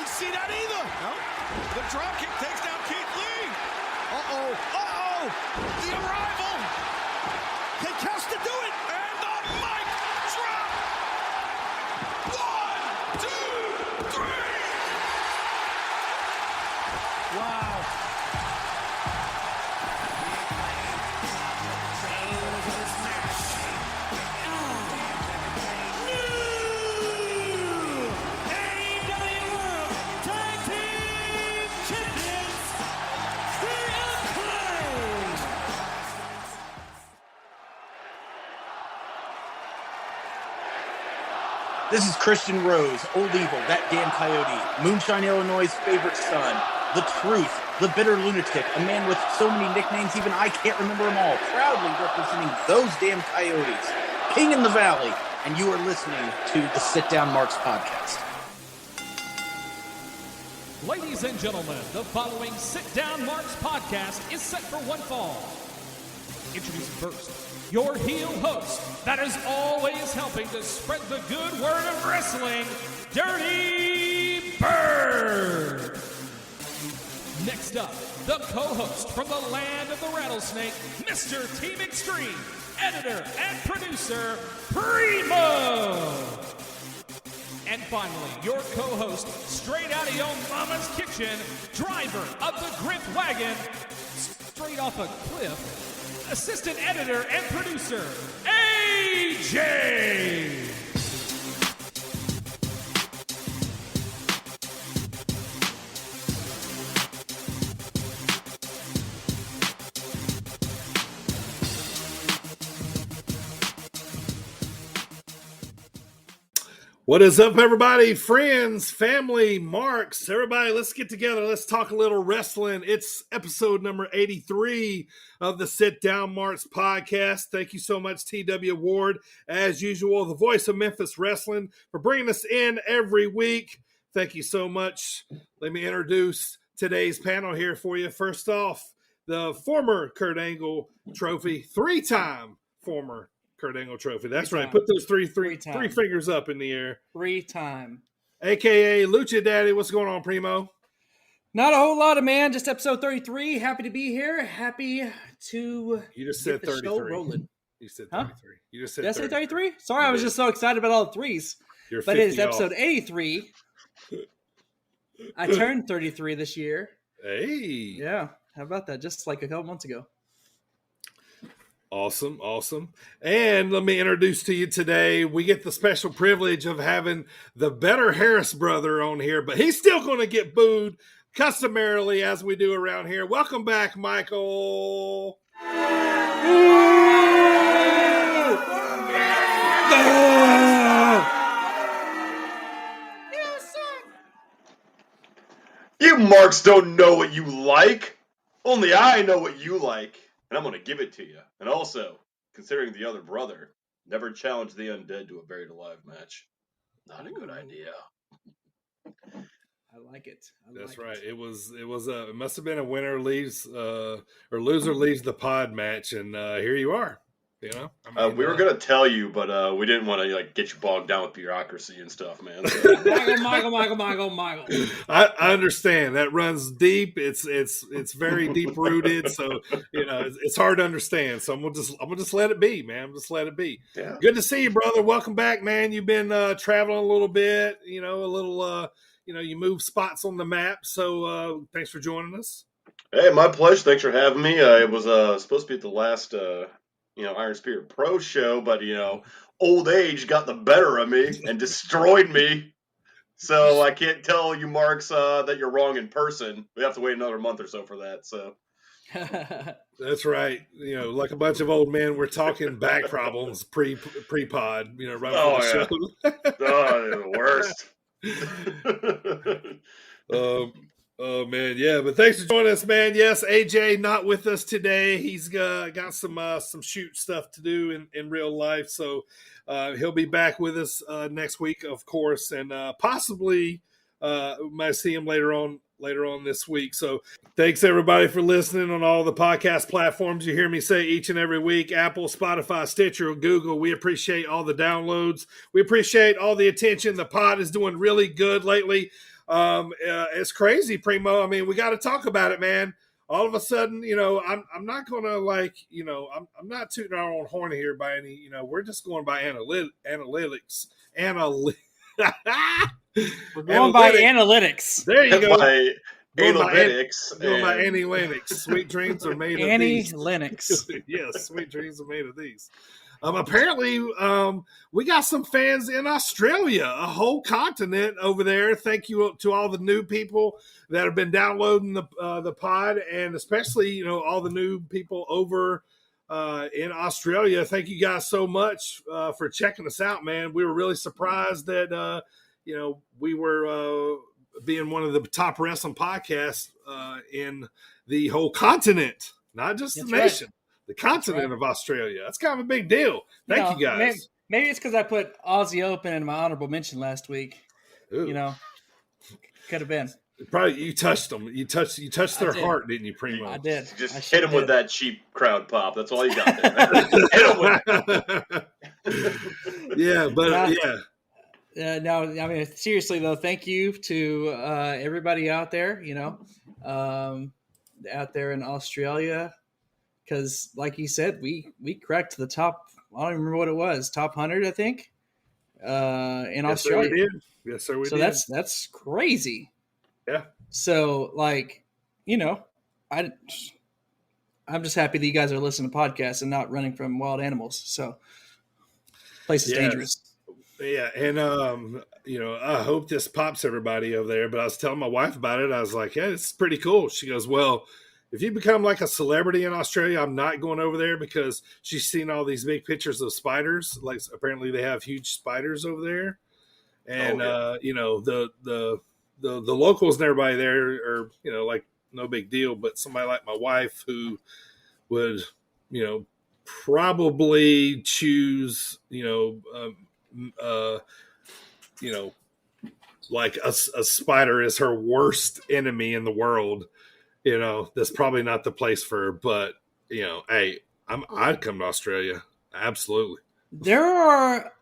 didn't see that either. No. The dropkick takes down Keith Lee. Uh-oh. Uh-oh. The arrival. Can Costa do it? And the mic drop. 1, 2, 3. Wow. This is Christian Rose, Old Evil, That Damn Coyote, Moonshine, Illinois' favorite son, The Truth, The Bitter Lunatic, a man with so many nicknames even I can't remember them all, proudly representing those damn Coyotes, King in the Valley, and you are listening to the Sit Down Marks podcast. Ladies and gentlemen, the following Sit Down Marks podcast is set for one fall. Introducing first, your heel host that is always helping to spread the good word of wrestling, Dirty Bird. Next up, the co-host from the land of the rattlesnake, Mr. Team Extreme, editor and producer, Primo. And finally, your co-host, straight out of your mama's kitchen, driver of the Grip Wagon, straight off a cliff, assistant editor and producer, AJ! What is up, everybody? Friends, family, Marks, everybody, let's get together. Let's talk a little wrestling. It's episode number 83 of the Sit Down Marks podcast. Thank you so much, TW Ward, as usual, the voice of Memphis Wrestling, for bringing us in every week. Thank you so much. Let me introduce today's panel here for you. First off, the former Kurt Angle trophy, three-time former Kurt Angle trophy. That's right. Put those three fingers up in the air. 3-time. AKA Lucha Daddy. What's going on, Primo? Not a whole lot of man. Just episode 33. Happy to be here. Happy to You just said get the 33. show rolling. You said 33. Huh? You just said Did I 33. say 33? Sorry, I was just so excited about all the threes. You're But it is 50 off. episode 83. I turned 33 this year. Hey. Yeah. How about that? Just like a couple months ago. Awesome, awesome. And let me introduce to you today, we get the special privilege of having the better Harris brother on here, but he's still going to get booed customarily as we do around here. Welcome back, Michael. You marks don't know what you like. Only I know what you like. And I'm going to give it to you. And also, considering the other brother, never challenge the undead to a buried alive match. Not a good idea. I like it. That's right. It must have been a winner leaves or loser leaves the pod match, and here you are. You know, we were gonna tell you, but we didn't want to get you bogged down with bureaucracy and stuff, man. So. Michael. I understand that runs deep. It's very deep rooted. So it's hard to understand. So I'm gonna just let it be, man. Just let it be. Yeah. Good to see you, brother. Welcome back, man. You've been traveling a little bit. You moved spots on the map. So thanks for joining us. Hey, my pleasure. Thanks for having me. It was supposed to be at the last. Iron Spirit Pro show, but, old age got the better of me and destroyed me. So I can't tell you, Marks, that you're wrong in person. We have to wait another month or so for that. So that's right. Like a bunch of old men, we're talking back problems pre-pod, right before the show. The worst. Oh man, yeah, but thanks for joining us, man. Yes, AJ not with us today. He's got some shoot stuff to do in real life, so he'll be back with us next week, of course, and possibly we might see him later on this week. So thanks everybody for listening on all the podcast platforms. You hear me say each and every week: Apple, Spotify, Stitcher, Google. We appreciate all the downloads. We appreciate all the attention. The pod is doing really good lately. It's crazy, Primo. I mean, we got to talk about it, man. All of a sudden, I'm not going to I'm not tooting our own horn here by any, we're just going by analytics. We're going by analytics. There you go. By Going by analytics. Annie Lennox. Sweet dreams are made of Annie these. Lennox. Yes, sweet dreams are made of these. Apparently, we got some fans in Australia, a whole continent over there. Thank you to all the new people that have been downloading the pod, and especially all the new people over in Australia. Thank you guys so much for checking us out, man. We were really surprised that we were being one of the top wrestling podcasts in the whole continent, not just the nation. Right. The continent of Australia. That's kind of a big deal. Thank you guys. Maybe it's because I put Aussie Open in my honorable mention last week. Ooh. Could have been. Probably you touched them. You touched their heart, didn't you, Primo? I did. Just hit them with that cheap crowd pop. That's all you got there. Hit them with yeah, but no, I mean, seriously though, thank you to everybody out there, out there in Australia. Because, like you said, we cracked the top. I don't even remember what it was. Top 100, I think, in Australia. Sir, we did. Yes, sir, we did. So that's crazy. Yeah. So, I'm just happy that you guys are listening to podcasts and not running from wild animals. So, place is dangerous. Yeah, and I hope this pops everybody over there. But I was telling my wife about it. I was like, "Yeah, it's pretty cool." She goes, "Well, if you become like a celebrity in Australia, I'm not going over there," because she's seen all these big pictures of spiders. Like apparently they have huge spiders over there, and the locals and everybody there are like no big deal. But somebody like my wife who would probably choose like a spider is her worst enemy in the world. That's probably not the place for her, but hey, I'd come to Australia. Absolutely. There are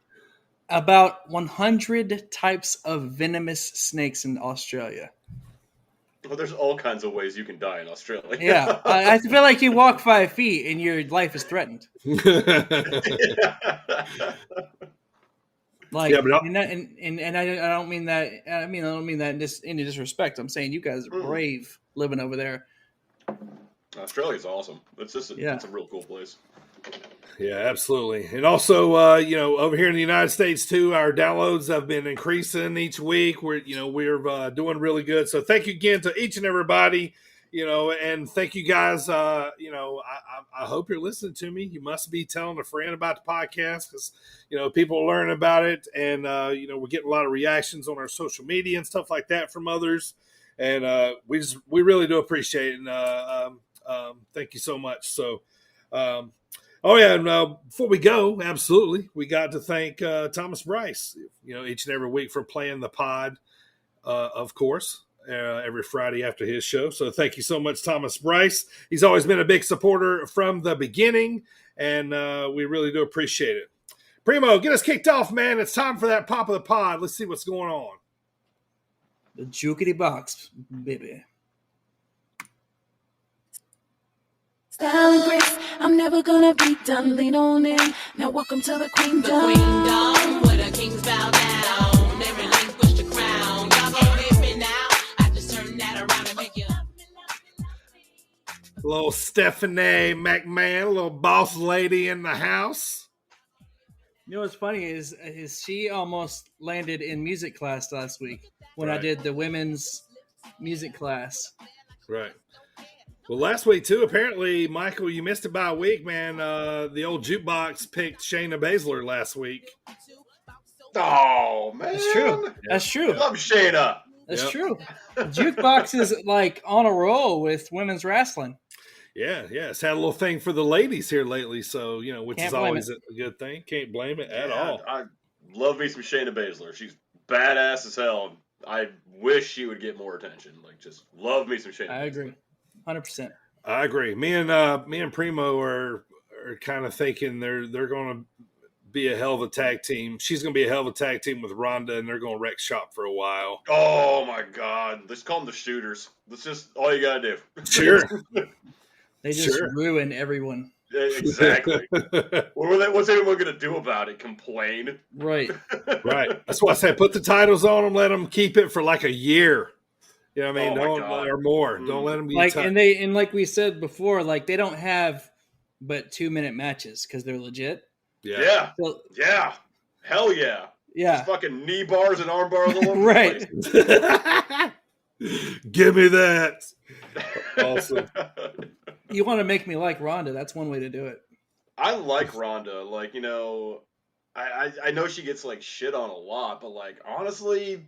about 100 types of venomous snakes in Australia. Well, there's all kinds of ways you can die in Australia. Yeah. I feel like you walk 5 feet and your life is threatened. Like, and I don't mean that. I don't mean that in any disrespect. I'm saying you guys are brave living over there. Australia's awesome. It's a real cool place. Yeah, absolutely. And also, over here in the United States too, our downloads have been increasing each week. We're doing really good. So thank you again to each and everybody. And thank you guys. I hope you're listening to me. You must be telling a friend about the podcast because, people learn about it. And, we're getting a lot of reactions on our social media and stuff like that from others. And we really do appreciate it. And thank you so much. So, and before we go, absolutely, we got to thank Thomas Bryce, each and every week for playing the pod, of course. Every Friday after his show. So thank you so much, Thomas Bryce. He's always been a big supporter from the beginning, and we really do appreciate it. Primo, get us kicked off, man. It's time for that pop of the pod. Let's see what's going on. The jukity box, baby. Style and grace, I'm never gonna be done. Lean on in. Now welcome to the queendom. The queendom, where the kings bow down. They relinquish the crown. Y'all gon' leave me now. I just turn that around and make you. Little Stephanie McMahon, a little boss lady in the house. What's funny is she almost landed in music class last week when I did the women's music class. Right. Well, last week, too, apparently, Michael, you missed it by a week, man. The old jukebox picked Shayna Baszler last week. Oh, man. That's true. That's true. I love Shayna. That's true. Jukebox is like on a roll with women's wrestling. Yeah. It's had a little thing for the ladies here lately, so, which is always a good thing. Can't blame it at all. I love me some Shayna Baszler. She's badass as hell. I wish she would get more attention. Like, just love me some Shayna Baszler. I agree. 100%. I agree. Me and Primo are kind of thinking they're going to be a hell of a tag team. She's going to be a hell of a tag team with Ronda, and they're going to wreck shop for a while. Oh my God! Let's call them the Shooters. That's just all you gotta do. Sure. They just ruin everyone. Yeah, exactly. What's anyone gonna do about it? Complain? Right. Right. That's why I say put the titles on them. Let them keep it for like a year. You know what I mean? Oh my Don't God. or more. Don't let them be Like, and like we said before, like they don't have but 2-minute matches because they're legit. Yeah. So, Yeah. Hell yeah. yeah. Just fucking knee bars and arm bars all over Right. the place. Give me that. Awesome. You want to make me like Ronda? That's one way to do it. I like Ronda. Like, you know, I know she gets like shit on a lot, but like honestly,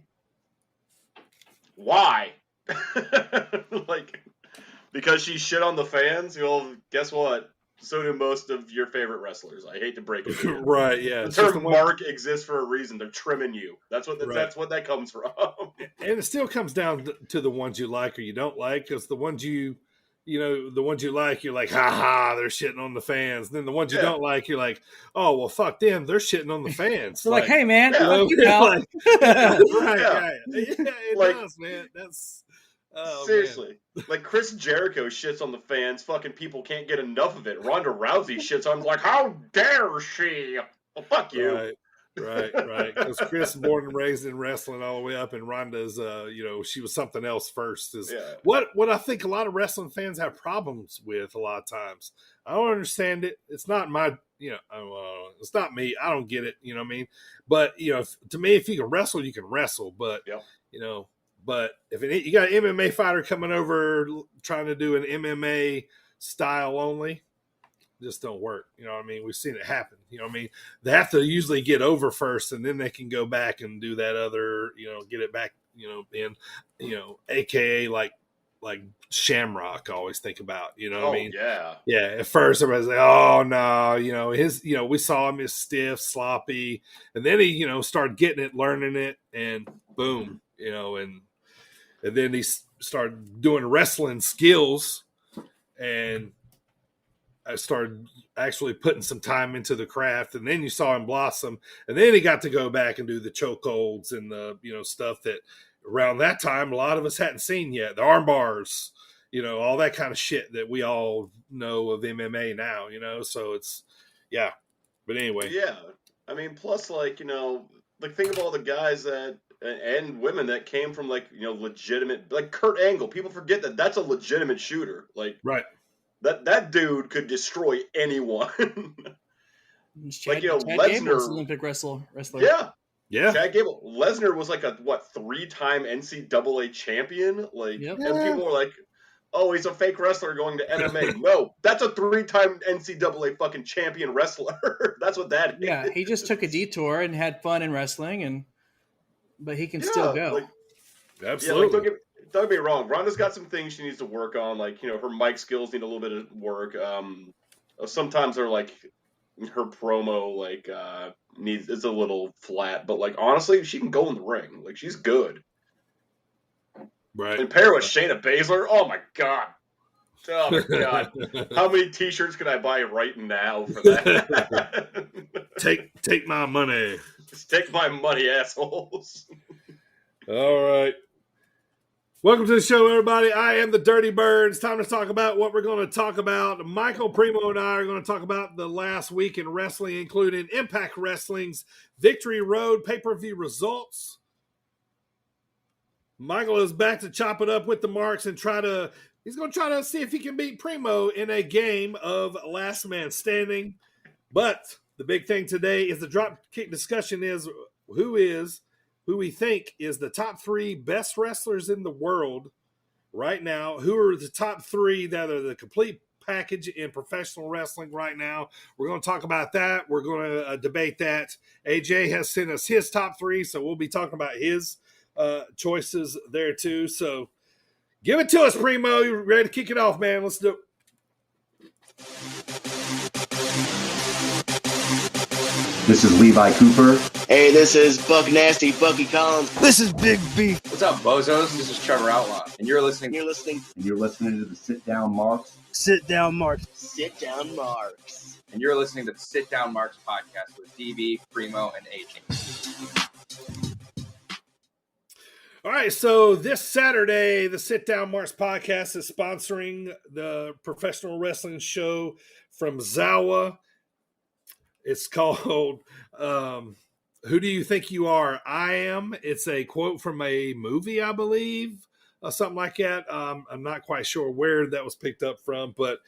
why? Like, because she shit on the fans? Well, guess what? So do most of your favorite wrestlers. I hate to break it to you. Right, yeah. The term mark exists for a reason. They're trimming you. That's what that's what that comes from. And it still comes down to the ones you like or you don't like, because the ones the ones you like, you're like, ha ha, they're shitting on the fans. Then the ones you don't like, you're like, oh, well, fuck them. They're shitting on the fans. They're like, hey, man. right. Yeah, it Like, does, man. That's seriously. Man. Like Chris Jericho shits on the fans. Fucking people can't get enough of it. Ronda Rousey shits on them like, how dare she? Well, fuck you. Right. Because Chris is born and raised in wrestling all the way up, and Ronda's, she was something else first. What I think a lot of wrestling fans have problems with a lot of times. I don't understand it. It's not my, it's not me. I don't get it. You know what I mean? But to me, if you can wrestle, you can wrestle. But but if you got an MMA fighter coming over trying to do an MMA style only, just don't work. You know what I mean? We've seen it happen. You know what I mean? They have to usually get over first, and then they can go back and do that other, get it back, AKA like Shamrock I always think about, what I mean? Yeah. Yeah. At first everybody's like, oh no, we saw him as stiff, sloppy, and then he, started getting it, learning it, and boom, and then he started doing wrestling skills, and I started actually putting some time into the craft, and then you saw him blossom, and then he got to go back and do the chokeholds and the, stuff that around that time a lot of us hadn't seen yet, the arm bars, all that kind of shit that we all know of MMA now, so it's, yeah. But anyway. Yeah. I mean, plus, like, think of all the guys that, and women that came from, like, legitimate, like Kurt Angle. People forget that that's a legitimate shooter. Like, right. That dude could destroy anyone. Chad Lesnar, Gable's Olympic wrestler. Yeah. Chad Gable. Lesnar was like a 3-time NCAA champion. Like, and people were like, "Oh, he's a fake wrestler going to MMA." No, that's a 3-time NCAA fucking champion wrestler. That's what that is. Yeah, he just took a detour and had fun in wrestling, but he can still go. Absolutely. Yeah, don't get me wrong. Ronda's got some things she needs to work on. Like, her mic skills need a little bit of work. Sometimes they're like her promo, like, is a little flat. But, like, honestly, she can go in the ring. Like, she's good. Right. And pair with Shayna Baszler. Oh my god. Oh my god. How many T-shirts could I buy right now for that? Take my money. Just take my money, assholes. All right. Welcome to the show, everybody. I am the Dirty Bird. It's time to talk about what we're going to talk about. Michael, Primo, and I are going to talk about the last week in wrestling, including Impact Wrestling's Victory Road pay-per-view results. Michael is back to chop it up with the Marks and he's going to try to see if he can beat Primo in a game of Last Man Standing. But the big thing today is the Dropkick Discussion is who we think is the top 3 best wrestlers in the world right now. Who are the top 3 that are the complete package in professional wrestling right now? We're going to talk about that. We're going to debate that. AJ has sent us his top 3, so we'll be talking about his choices there too. So give it to us, Primo. You ready to kick it off, man? Let's do it. This is Levi Cooper. Hey, this is Buck Nasty, Bucky Collins. This is Big B. What's up, bozos? This is Trevor Outlaw, and you're listening. And you're listening to the Sit Down Marks. Sit Down Marks. Sit Down Marks. and you're listening to the Sit Down Marks podcast with DB, Primo, and AJ. All right, so this Saturday, the Sit Down Marks podcast is sponsoring the professional wrestling show from Zawa. It's called Who Do You Think You Are? I Am. It's a quote from a movie, I believe, something like that. I'm not quite sure where that was picked up from, but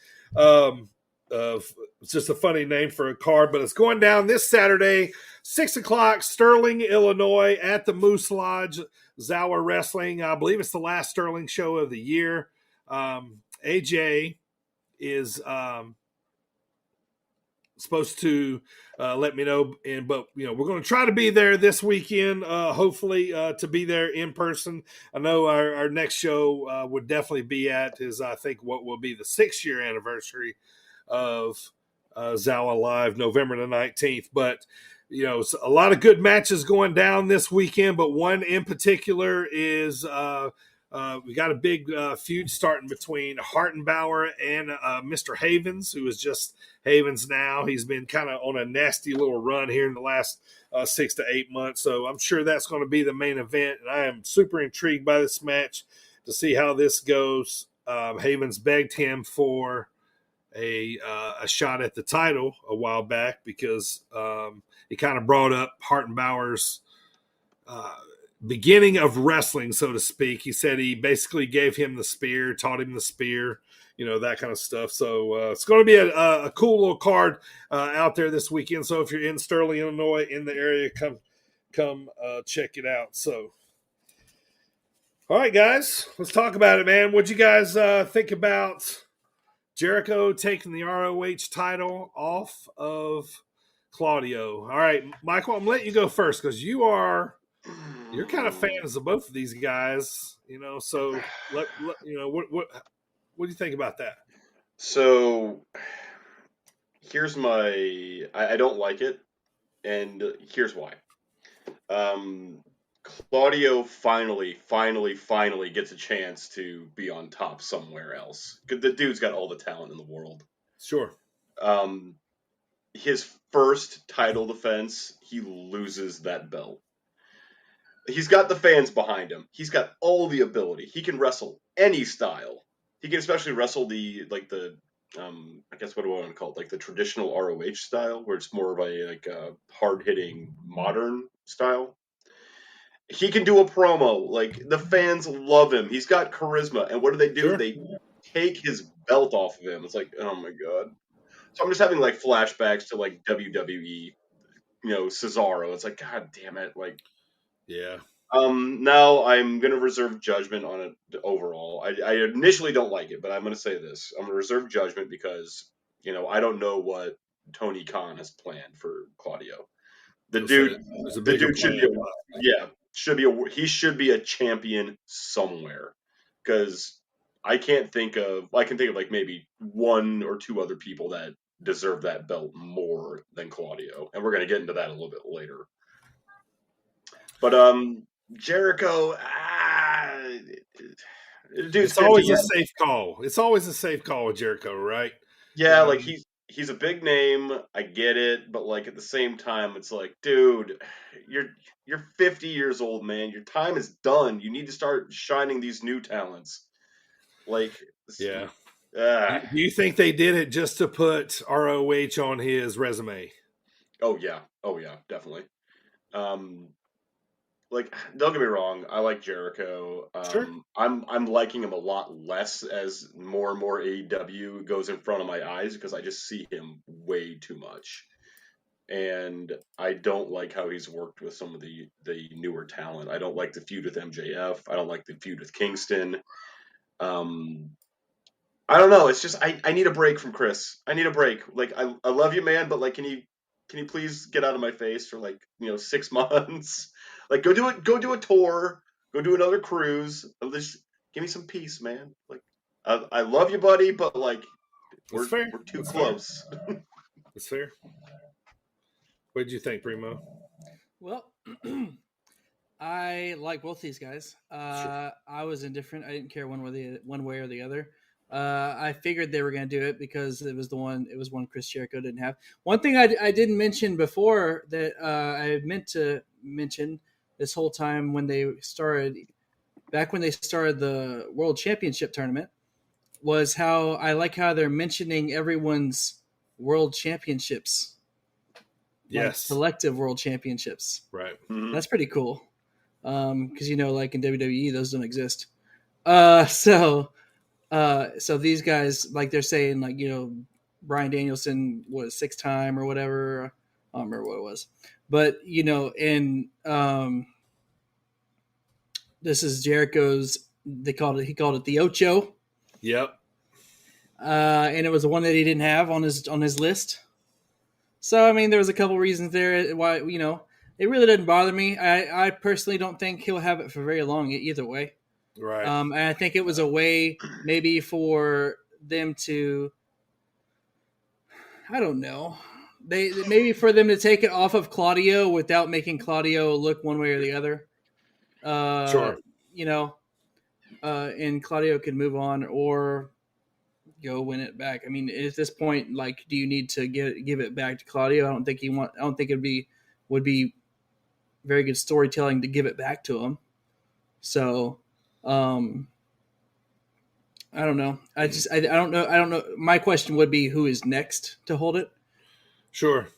it's just a funny name for a card. But it's going down this Saturday, 6 o'clock, Sterling, Illinois, at the Moose Lodge. Zawa Wrestling. I believe it's the last Sterling show of the year. AJ is supposed to let me know, but we're going to try to be there this weekend. Hopefully, to be there in person. I know our next show would definitely be at is I think what will be the 6-year anniversary of Zawa Live, November the 19th. But it's a lot of good matches going down this weekend, but one in particular is we got a big feud starting between Hartenbauer and Mr. Havens, who is just Havens now. He's been kind of on a nasty little run here in the last 6 to 8 months, so I'm sure that's going to be the main event, and I am super intrigued by this match to see how this goes. Havens begged him for a shot at the title a while back because he kind of brought up Hartenbauer's beginning of wrestling, so to speak. He said he basically gave him the spear, taught him the spear, that kind of stuff. So it's going to be a cool little card out there this weekend. So if you're in Sterling, Illinois, in the area, come check it out. So, all right, guys, let's talk about it, man. What'd you guys think about Jericho taking the ROH title off of Claudio? All right, Michael, I'm letting you go first because you're kind of fans of both of these guys, So what do you think about that? So here's I don't like it, and here's why. Claudio finally gets a chance to be on top somewhere else. The dude's got all the talent in the world. Sure. His first title defense, he loses that belt. He's got the fans behind him. He's got all the ability. He can wrestle any style. He can especially wrestle I guess what do I want to call it? Like the traditional ROH style, where it's more of a hard-hitting modern style. He can do a promo. Like, the fans love him. He's got charisma. And what do? Sure. They take his belt off of him. It's like, oh my God. So I'm just having like flashbacks to like WWE, Cesaro. It's like, God damn it. Like, yeah. Now I'm going to reserve judgment on it overall. I initially don't like it, but I'm going to say this. I'm going to reserve judgment because, I don't know what Tony Khan has planned for Claudio. The dude should be a champion somewhere, because I can think of like maybe one or two other people that deserve that belt more than Claudio, and we're going to get into that a little bit later. But Jericho, it's always a safe call. It's always a safe call with Jericho, right? Yeah, like he's a big name. I get it, but like at the same time, it's like, dude, you're 50 years old, man. Your time is done. You need to start shining these new talents. Like, yeah. Do you think they did it just to put ROH on his resume? Oh yeah, definitely. Like, don't get me wrong, I like Jericho. Sure. I'm liking him a lot less as more and more AEW goes in front of my eyes, because I just see him way too much. And I don't like how he's worked with some of the newer talent. I don't like the feud with MJF. I don't like the feud with Kingston. I don't know. It's just I need a break from Chris. I need a break. Like, I love you, man, but like, can you please get out of my face for 6 months? Like, go do a tour, go do another cruise. Just give me some peace, man. Like, I love you, buddy, but like, we're too close. That's fair. What did you think, Primo? Well, I like both these guys. Sure. I was indifferent. I didn't care one way or the other. I figured they were going to do it because it was one Chris Jericho didn't have. One thing I didn't mention before that I meant to mention this whole time when they started the World Championship tournament was how I like how they're mentioning everyone's World Championships. Yes. Selective World Championships. Right. Mhm. That's pretty cool. Because like in WWE, those don't exist. So these guys, like they're saying, like, Bryan Danielson was 6-time or whatever. I don't remember what it was, but and this is Jericho's. He called it the Ocho. Yep. And it was the one that he didn't have on his list. So I mean, there was a couple reasons there why it really doesn't bother me. I personally don't think he'll have it for very long either way. Right. And I think it was a way maybe for them to, I don't know, for them to take it off of Claudio without making Claudio look one way or the other. Sure. And Claudio could move on or go win it back. I mean, at this point, like, do you need to give it back to Claudio? I don't think it would be very good storytelling to give it back to him. So, I don't know. I don't know. My question would be, who is next to hold it? Sure.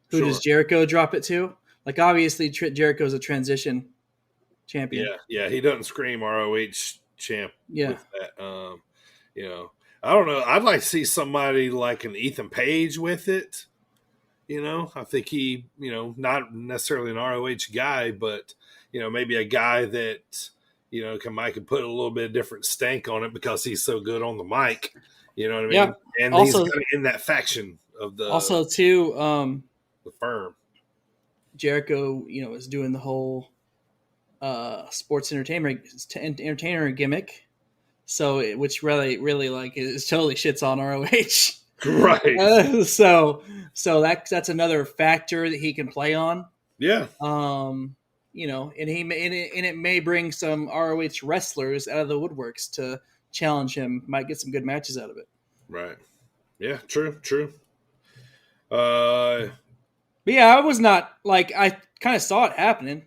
Who does Jericho drop it to? Like, obviously, Jericho's a transition champion. Yeah. He doesn't scream ROH champ. Yeah. With that. I don't know. I'd like to see somebody like an Ethan Page with it. I think he, not necessarily an ROH guy, but maybe a guy that Mike could put a little bit of different stank on it because he's so good on the mic. You know what I mean? Yeah. And also, he's kind of in that faction of the the firm. Jericho, is doing the whole sports entertainer gimmick. So, which really like is totally shits on ROH. Right. So that's another factor that he can play on. Yeah. And it may bring some ROH wrestlers out of the woodworks to challenge him. Might get some good matches out of it. Right. Yeah. True. But yeah, I was not like, I kind of saw it happening.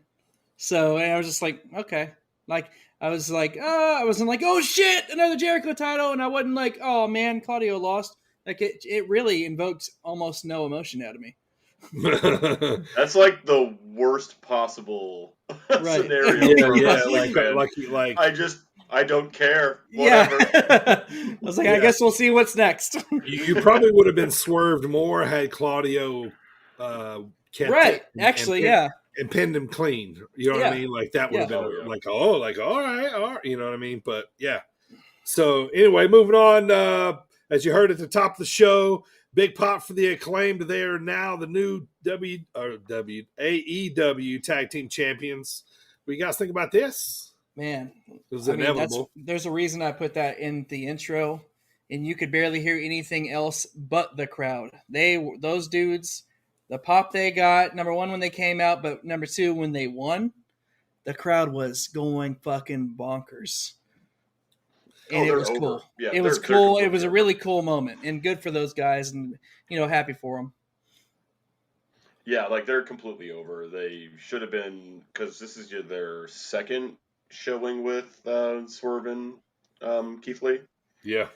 So I was just like, okay. Like, I was like, I wasn't like, oh shit, another Jericho title. And I wasn't like, oh man, Claudio lost. Like, it really invoked almost no emotion out of me. That's like the worst possible scenario. Like I don't care. Whatever. Yeah. I was like, I guess we'll see what's next. you probably would have been swerved more had Claudio kept right. it and pinned him clean. You know what I mean? Like that would have been like all right. You know what I mean? But yeah. So anyway, moving on. As you heard at the top of the show, big pop for the Acclaimed. They are now the new AEW Tag Team Champions. What do you guys think about this? Man, it was inevitable. There's a reason I put that in the intro, and you could barely hear anything else but the crowd. Those dudes, the pop they got, number one when they came out, but number two when they won, the crowd was going fucking bonkers. And it was cool. Yeah, it was cool. It was a really cool moment, and good for those guys, and happy for them. Yeah, like they're completely over. They should have been, because this is their second showing with Swerve and Keith Lee. Yeah.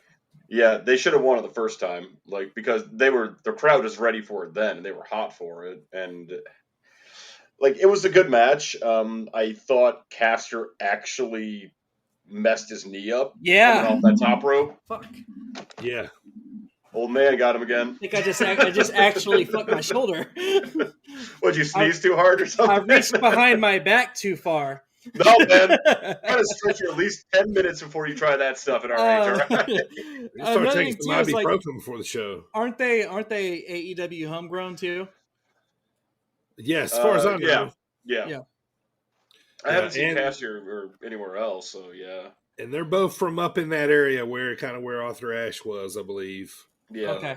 Yeah, they should have won it the first time, like, because the crowd was ready for it then, and they were hot for it, and like it was a good match. I thought Caster actually messed his knee up. Yeah. Coming off that top rope. Fuck. Yeah. Old man got him again. I think I just actually fucked my shoulder. What'd you sneeze too hard or something? I reached behind my back too far. No, man. Try to stretch you at least 10 minutes before you try that stuff at our age, all right? You start taking some ibuprofen before the show. Aren't they AEW homegrown too? Yes, as far as I know. Yeah. I haven't seen Caster or anywhere else, so yeah. And they're both from up in that area where Arthur Ashe was, I believe. Yeah. Okay.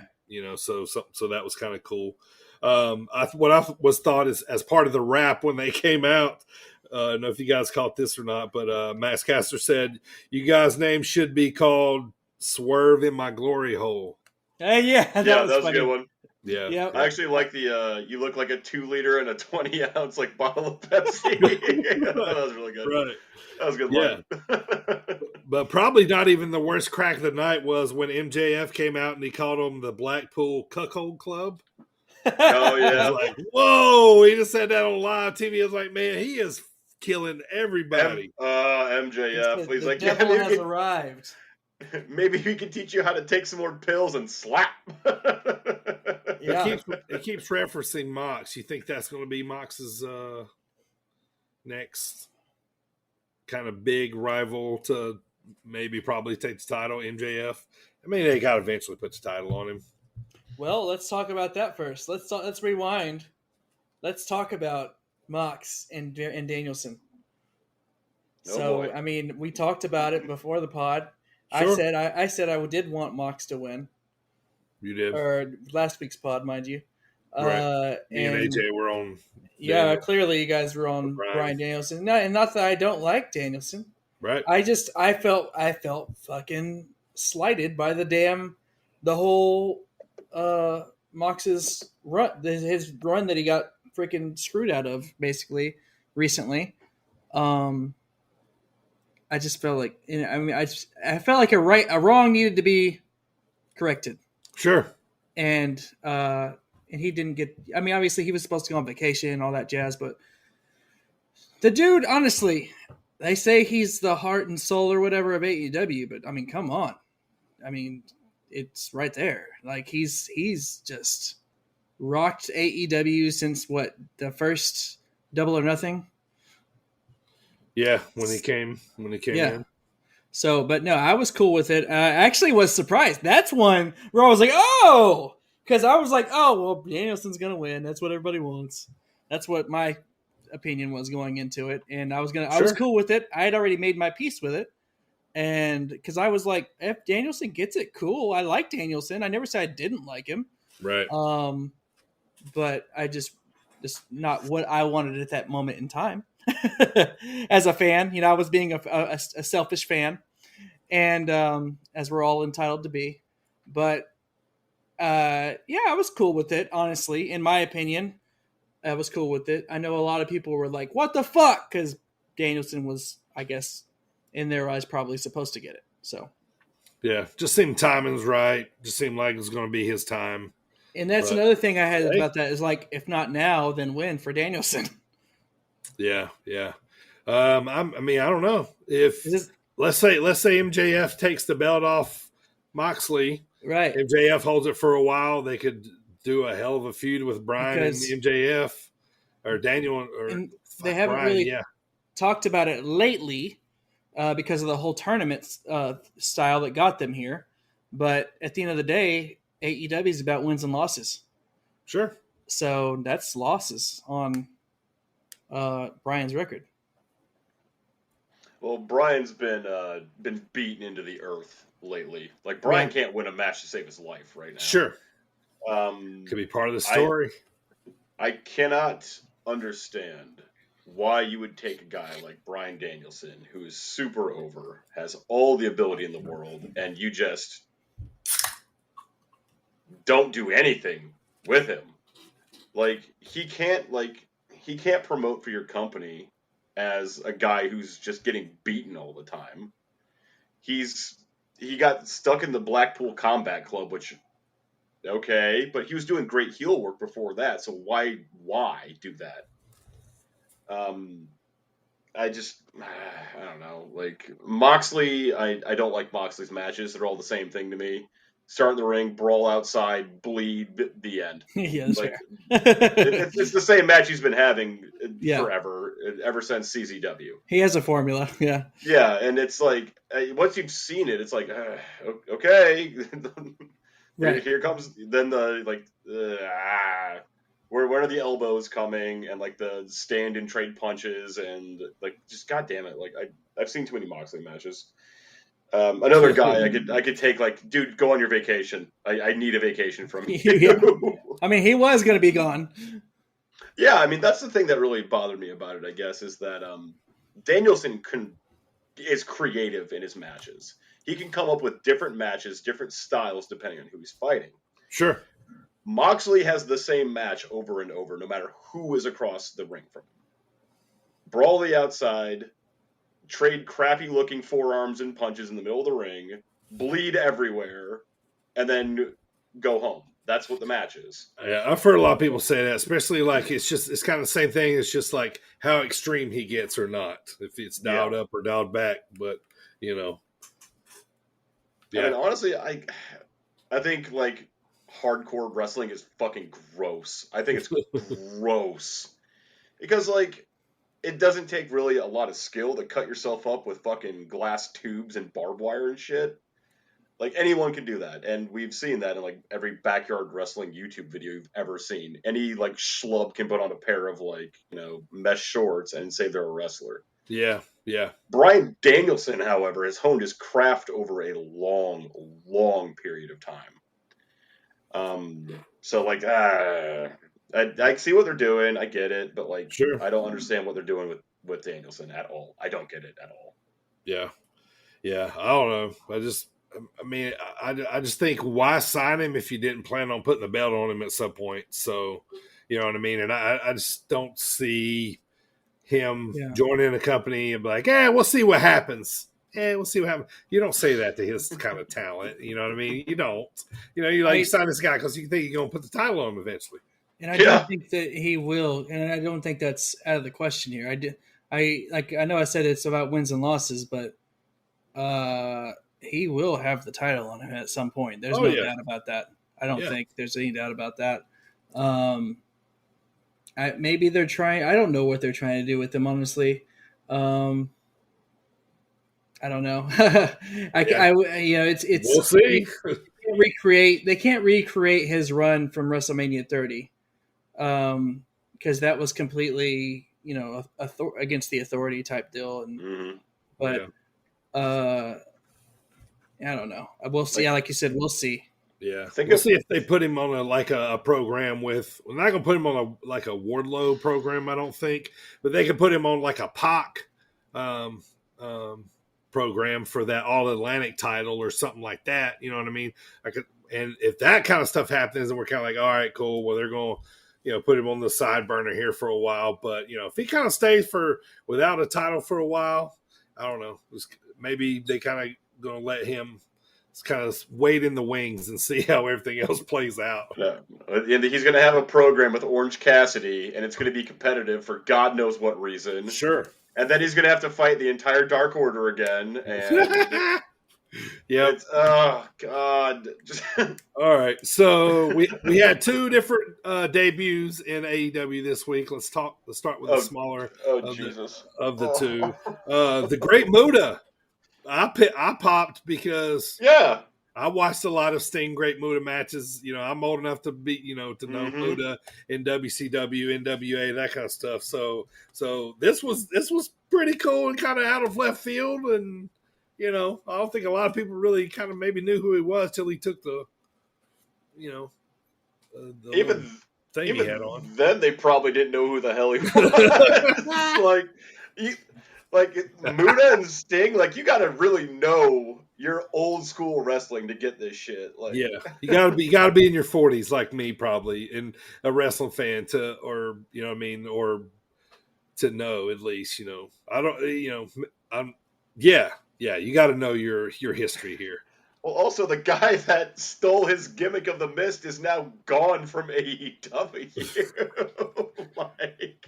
So that was kind of cool. What I was thought is as part of the rap when they came out. I don't know if you guys caught this or not, but Max Caster said, "You guys' name should be called Swerve in my glory hole. Hey, yeah, that was a funny. good one. Yeah. Yep. I actually like the you look like a 2-liter and a 20-ounce like bottle of Pepsi. That was really good. Right. That was a good Yeah. line. But probably not even the worst crack of the night was when MJF came out and he called them the Blackpool Cuckold Club. Oh yeah. I was like, whoa, he just said that on live TV. I was like, man, he is killing everybody. MJF. He's the like, devil yeah, has arrived. maybe we can teach you how to take some more pills and slap. Yeah. It keeps referencing Mox. You think that's going to be Mox's next kind of big rival to maybe probably take the title, MJF? I mean, they got to eventually put the title on him. Well, let's talk about that first. Let's rewind. Let's talk about Mox and Danielson. Boy. I mean, we talked about it before the pod. Sure. I said I did want Mox to win. You did. Or last week's pod, mind you. Right. Me and AJ were on. Yeah, Daniel. Clearly you guys were on Bryan Danielson. Not that I don't like Danielson. Right. I felt fucking slighted by the whole Mox's run, his run that he got freaking screwed out of basically recently. I just felt like, I felt like a wrong needed to be corrected. Sure. And he didn't get. I mean, obviously he was supposed to go on vacation and all that jazz, but the dude, honestly, they say he's the heart and soul or whatever of AEW, but I mean, come on. I mean, it's right there. Like he's just rocked AEW since the first Double or Nothing. Yeah, when he came in. So, but no, I was cool with it. I actually was surprised. That's one where I was like, oh, because I was like, oh, well, Danielson's going to win. That's what everybody wants. That's what my opinion was going into it. And I was cool with it. I had already made my peace with it. And because I was like, if Danielson gets it, cool. I like Danielson. I never said I didn't like him. Right. But I just not what I wanted at that moment in time. As a fan, I was being a selfish fan, and as we're all entitled to be. But I was cool with it. Honestly, in my opinion, I was cool with it. I know a lot of people were like, "What the fuck?" Because Danielson was, I guess, in their eyes, probably supposed to get it. So, yeah, just seemed timing was right. Just seemed like it was going to be his time. And that's another thing I had about that is like, if not now, then when for Danielson? Yeah. I don't know if let's say MJF takes the belt off Moxley, right? MJF holds it for a while. They could do a hell of a feud with Bryan and MJF or Daniel. They haven't really talked about it lately because of the whole tournament style that got them here. But at the end of the day, AEW is about wins and losses. Sure. So that's losses on Bryan's record. Well, Bryan's been beaten into the earth lately. Like Bryan can't win a match to save his life right now. Sure. Could be part of the story. I cannot understand why you would take a guy like Bryan Danielson, who is super over, has all the ability in the world, and you just don't do anything with him. Like he can't promote for your company as a guy who's just getting beaten all the time. He got stuck in the Blackpool Combat Club, which okay, but he was doing great heel work before that, so why do that? I don't know. Like Moxley, I don't like Moxley's matches. They're all the same thing to me. Start in the ring, brawl outside, bleed, the end. Yeah, that's like, fair. it's the same match he's been having forever, ever since CZW. He has a formula, yeah. Yeah, and it's like, once you've seen it, it's like, okay. Right. Here comes, then where are the elbows coming, and like the stand and trade punches, and like, just goddamn it. Like, I've seen too many Moxley matches. Another guy I could take, like, dude, go on your vacation. I need a vacation from you. Yeah. I mean, he was going to be gone. Yeah, I mean, that's the thing that really bothered me about it, I guess, is that Danielson is creative in his matches. he can come up with different matches, different styles depending on who he's fighting. Sure. Moxley has the same match over and over, no matter who is across the ring from him. Brawl the outside, trade crappy-looking forearms and punches in the middle of the ring, bleed everywhere, and then go home. That's what the match is. Yeah, I've heard a lot of people say that, especially like it's kind of the same thing. It's just like how extreme he gets or not, if it's dialed up or dialed back. But yeah. I mean, honestly, I think like hardcore wrestling is fucking gross. I think it's gross because like it doesn't take really a lot of skill to cut yourself up with fucking glass tubes and barbed wire and shit. Like anyone can do that, and we've seen that in like every backyard wrestling YouTube video you've ever seen. Any like schlub can put on a pair of like mesh shorts and say they're a wrestler. Yeah. Bryan Danielson, however, has honed his craft over a long, long period of time. So like, I see what they're doing. I get it, but like, sure. I don't understand what they're doing with Danielson at all. I don't get it at all. Yeah. I don't know. I just think why sign him if you didn't plan on putting the belt on him at some point? So, you know what I mean? And I just don't see him joining a company and be like, we'll see what happens. We'll see what happens. You don't say that to his kind of talent. You know what I mean? You don't. You sign this guy because you think you're going to put the title on him eventually. And I don't think that he will. And I don't think that's out of the question here. I know I said it's about wins and losses, but he will have the title on him at some point. There's no doubt about that. I don't think there's any doubt about that. Maybe they're trying. I don't know what they're trying to do with him, honestly. I don't know. It's. We'll see. They can't recreate his run from WrestleMania 30, because that was completely against the authority type deal. And I don't know. We'll see. Like you said, we'll see. Yeah, we'll see if they put him on a program with. We're not gonna put him on a Wardlow program, I don't think, but they could put him on like a Pac program for that All Atlantic title or something like that. You know what I mean? And if that kind of stuff happens, then we're kind of like, all right, cool. Well, they're going to put him on the side burner here for a while. But if he kind of stays without a title for a while, I don't know. Maybe they kind of going to let him kind of wait in the wings and see how everything else plays out. Yeah. And he's going to have a program with Orange Cassidy, and it's going to be competitive for God knows what reason. Sure. And then he's going to have to fight the entire Dark Order again. And yeah. Oh, God. All right. So we had two different debuts in AEW this week. Let's start with the smaller of the two. The Great Muta. I popped because I watched a lot of Sting Great Muta matches. I'm old enough to be to know Muta in WCW, NWA, that kind of stuff. So this was pretty cool and kind of out of left field, and I don't think a lot of people really kind of maybe knew who he was till he took the even thing he had on. Then they probably didn't know who the hell he was. Like Muta and Sting, like you got to really know your old school wrestling to get this shit. Like, yeah, you gotta be in your 40s like me probably, and a wrestling fan to know at least. I don't. You got to know your history here. Well, also the guy that stole his gimmick of the Mist is now gone from AEW.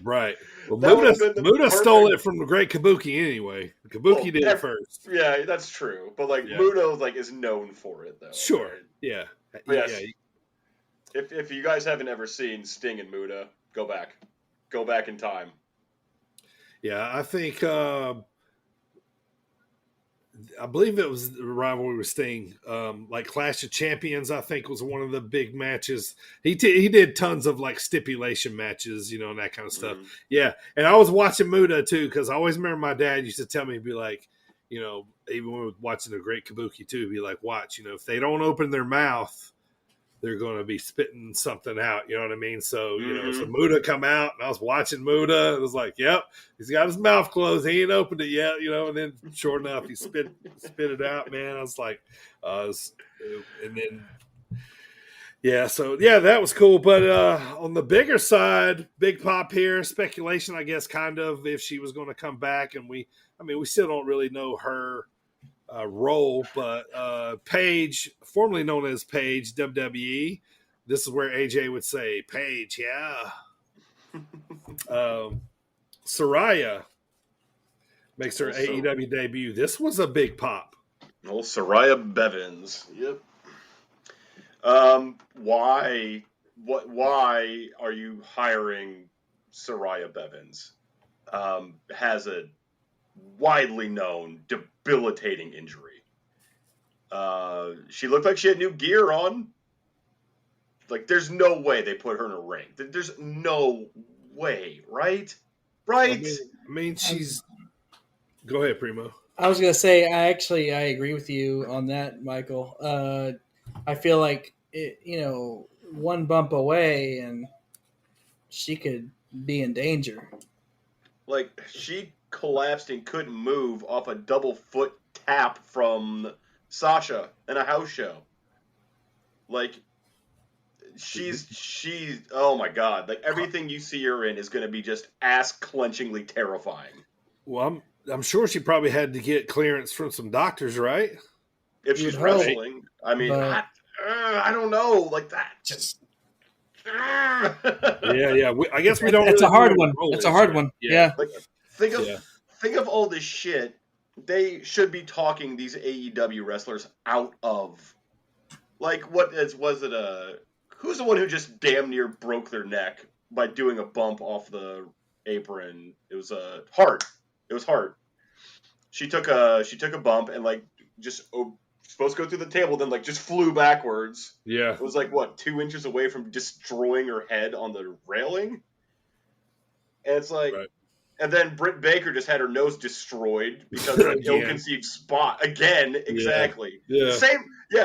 Right. Well, Muta stole it from the Great Kabuki anyway. Kabuki did it first. Yeah, that's true. But Muta is known for it though. Sure. Right? Yeah. Yes. Yeah. If you guys haven't ever seen Sting and Muta, go back in time. Yeah, I think. I believe it was the rivalry with Sting. Like Clash of Champions, I think, was one of the big matches. He did tons of like stipulation matches, and that kind of stuff. Mm-hmm. Yeah, and I was watching Muta too because I always remember my dad used to tell me, be like, even when we were watching the Great Kabuki too, be like, watch, if they don't open their mouth, they're going to be spitting something out. You know what I mean? So, so Muda come out, and I was watching Muda. It was like, yep, he's got his mouth closed. He ain't opened it yet, and then sure enough, he spit it out, man. I was like, and then, that was cool. But on the bigger side, big pop here, speculation, I guess, kind of, if she was going to come back. And we still don't really know her role, but Paige, formerly known as Paige, WWE, this is where AJ would say, Paige, yeah. Saraya makes her AEW debut. This was a big pop. Old Saraya Bevins. Yep. Why are you hiring Saraya Bevins? Has a widely known debilitating injury. She looked like she had new gear on. Like, there's no way they put her in a ring. There's no way, right? Right? I mean, she's... Go ahead, Primo. I was going to say, I agree with you on that, Michael. I feel like, one bump away and she could be in danger. Like, she collapsed and couldn't move off a double foot tap from Sasha in a house show. Like, she's oh my god, like everything you see her in is going to be just ass clenchingly terrifying. Well, I'm sure she probably had to get clearance from some doctors, right? If she's wrestling, I mean, I don't know, like that. Just yeah. I guess we don't. That's really a hard one. That's a hard yet. one. Yeah. Like, think of all this shit they should be talking these AEW wrestlers out of. Like, who's the one who just damn near broke their neck by doing a bump off the apron? It was Hart. It was Hart. She took a bump and like just supposed to go through the table, then like just flew backwards. Yeah. It was like 2 inches away from destroying her head on the railing. And it's like, right. And then Britt Baker just had her nose destroyed because of an ill-conceived spot again. Exactly. Yeah.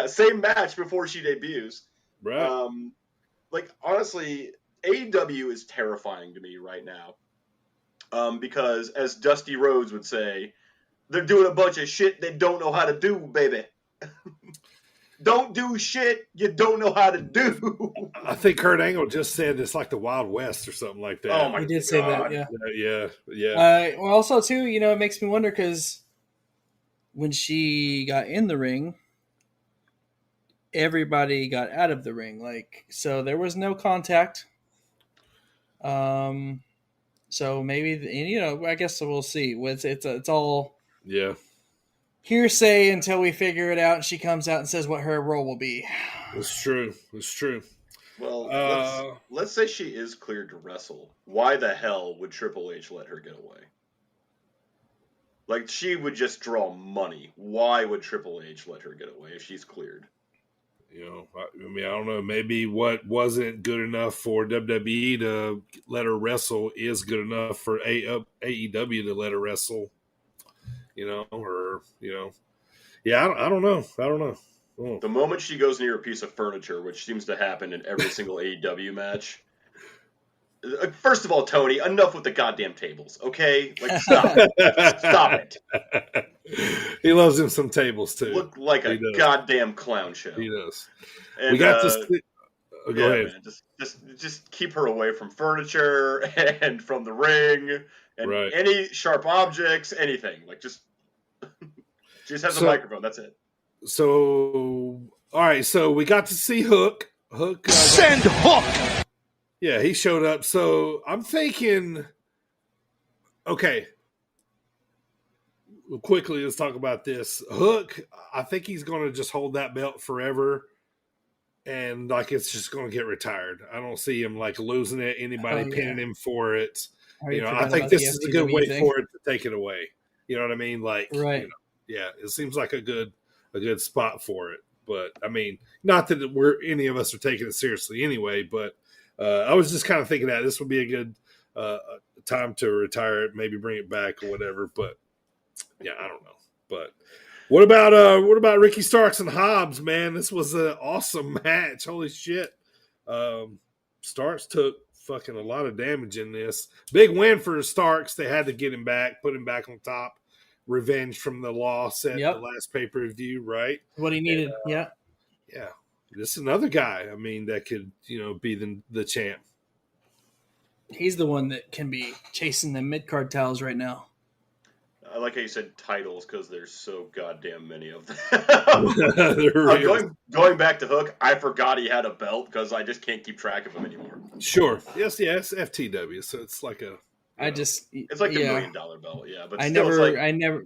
Same match before she debuts. Right. Like, honestly, AEW is terrifying to me right now. Because, as Dusty Rhodes would say, they're doing a bunch of shit they don't know how to do, baby. Don't do shit you don't know how to do. I think Kurt Angle just said it's like the Wild West or something like that. Oh my God. He did say that, yeah. Well, also, too, it makes me wonder because when she got in the ring, everybody got out of the ring. Like, so there was no contact. So maybe, I guess we'll see. It's all hearsay until we figure it out and she comes out and says what her role will be. It's true. Well, let's say she is cleared to wrestle. Why the hell would Triple H let her get away? Like, she would just draw money. Why would Triple H let her get away if she's cleared? I don't know. Maybe what wasn't good enough for WWE to let her wrestle is good enough for AEW to let her wrestle. I don't know. Oh. The moment she goes near a piece of furniture, which seems to happen in every single AEW match. First of all, Tony, enough with the goddamn tables, okay? Like, stop. Stop it. He loves him some tables, too. Look like a goddamn clown show. He does. And, we got to go ahead. Man, just keep her away from furniture and from the ring and any sharp objects, anything. Like, just has a microphone. That's it. So, all right. So we got to see Hook. Send Hook. Yeah, he showed up. So I'm thinking, okay. Quickly, let's talk about this. Hook, I think he's going to just hold that belt forever. And like it's just going to get retired. I don't see him like losing it. Anybody pinning him for it. I think this is a good way for it to take it away. You know what I mean? Like, right? It seems like a good spot for it. But I mean, not that any of us are taking it seriously anyway. But I was just kind of thinking that this would be a good time to retire it, maybe bring it back or whatever. But Yeah, I don't know. But what about Ricky Starks and Hobbs, man? This was an awesome match. Holy shit. Starks took fucking a lot of damage in this. Big win for Starks. They had to get him back, put him back on top. Revenge from the loss at the last pay-per-view, right? What he needed, Yeah. This is another guy, I mean, that could, be the champ. He's the one that can be chasing the mid-card titles right now. I like how you said titles because there's so goddamn many of them. Going back to Hook, I forgot he had a belt because I just can't keep track of him anymore. Sure. Yes, it's FTW, so it's like a... It's like the $1 million belt, yeah. But I still, never.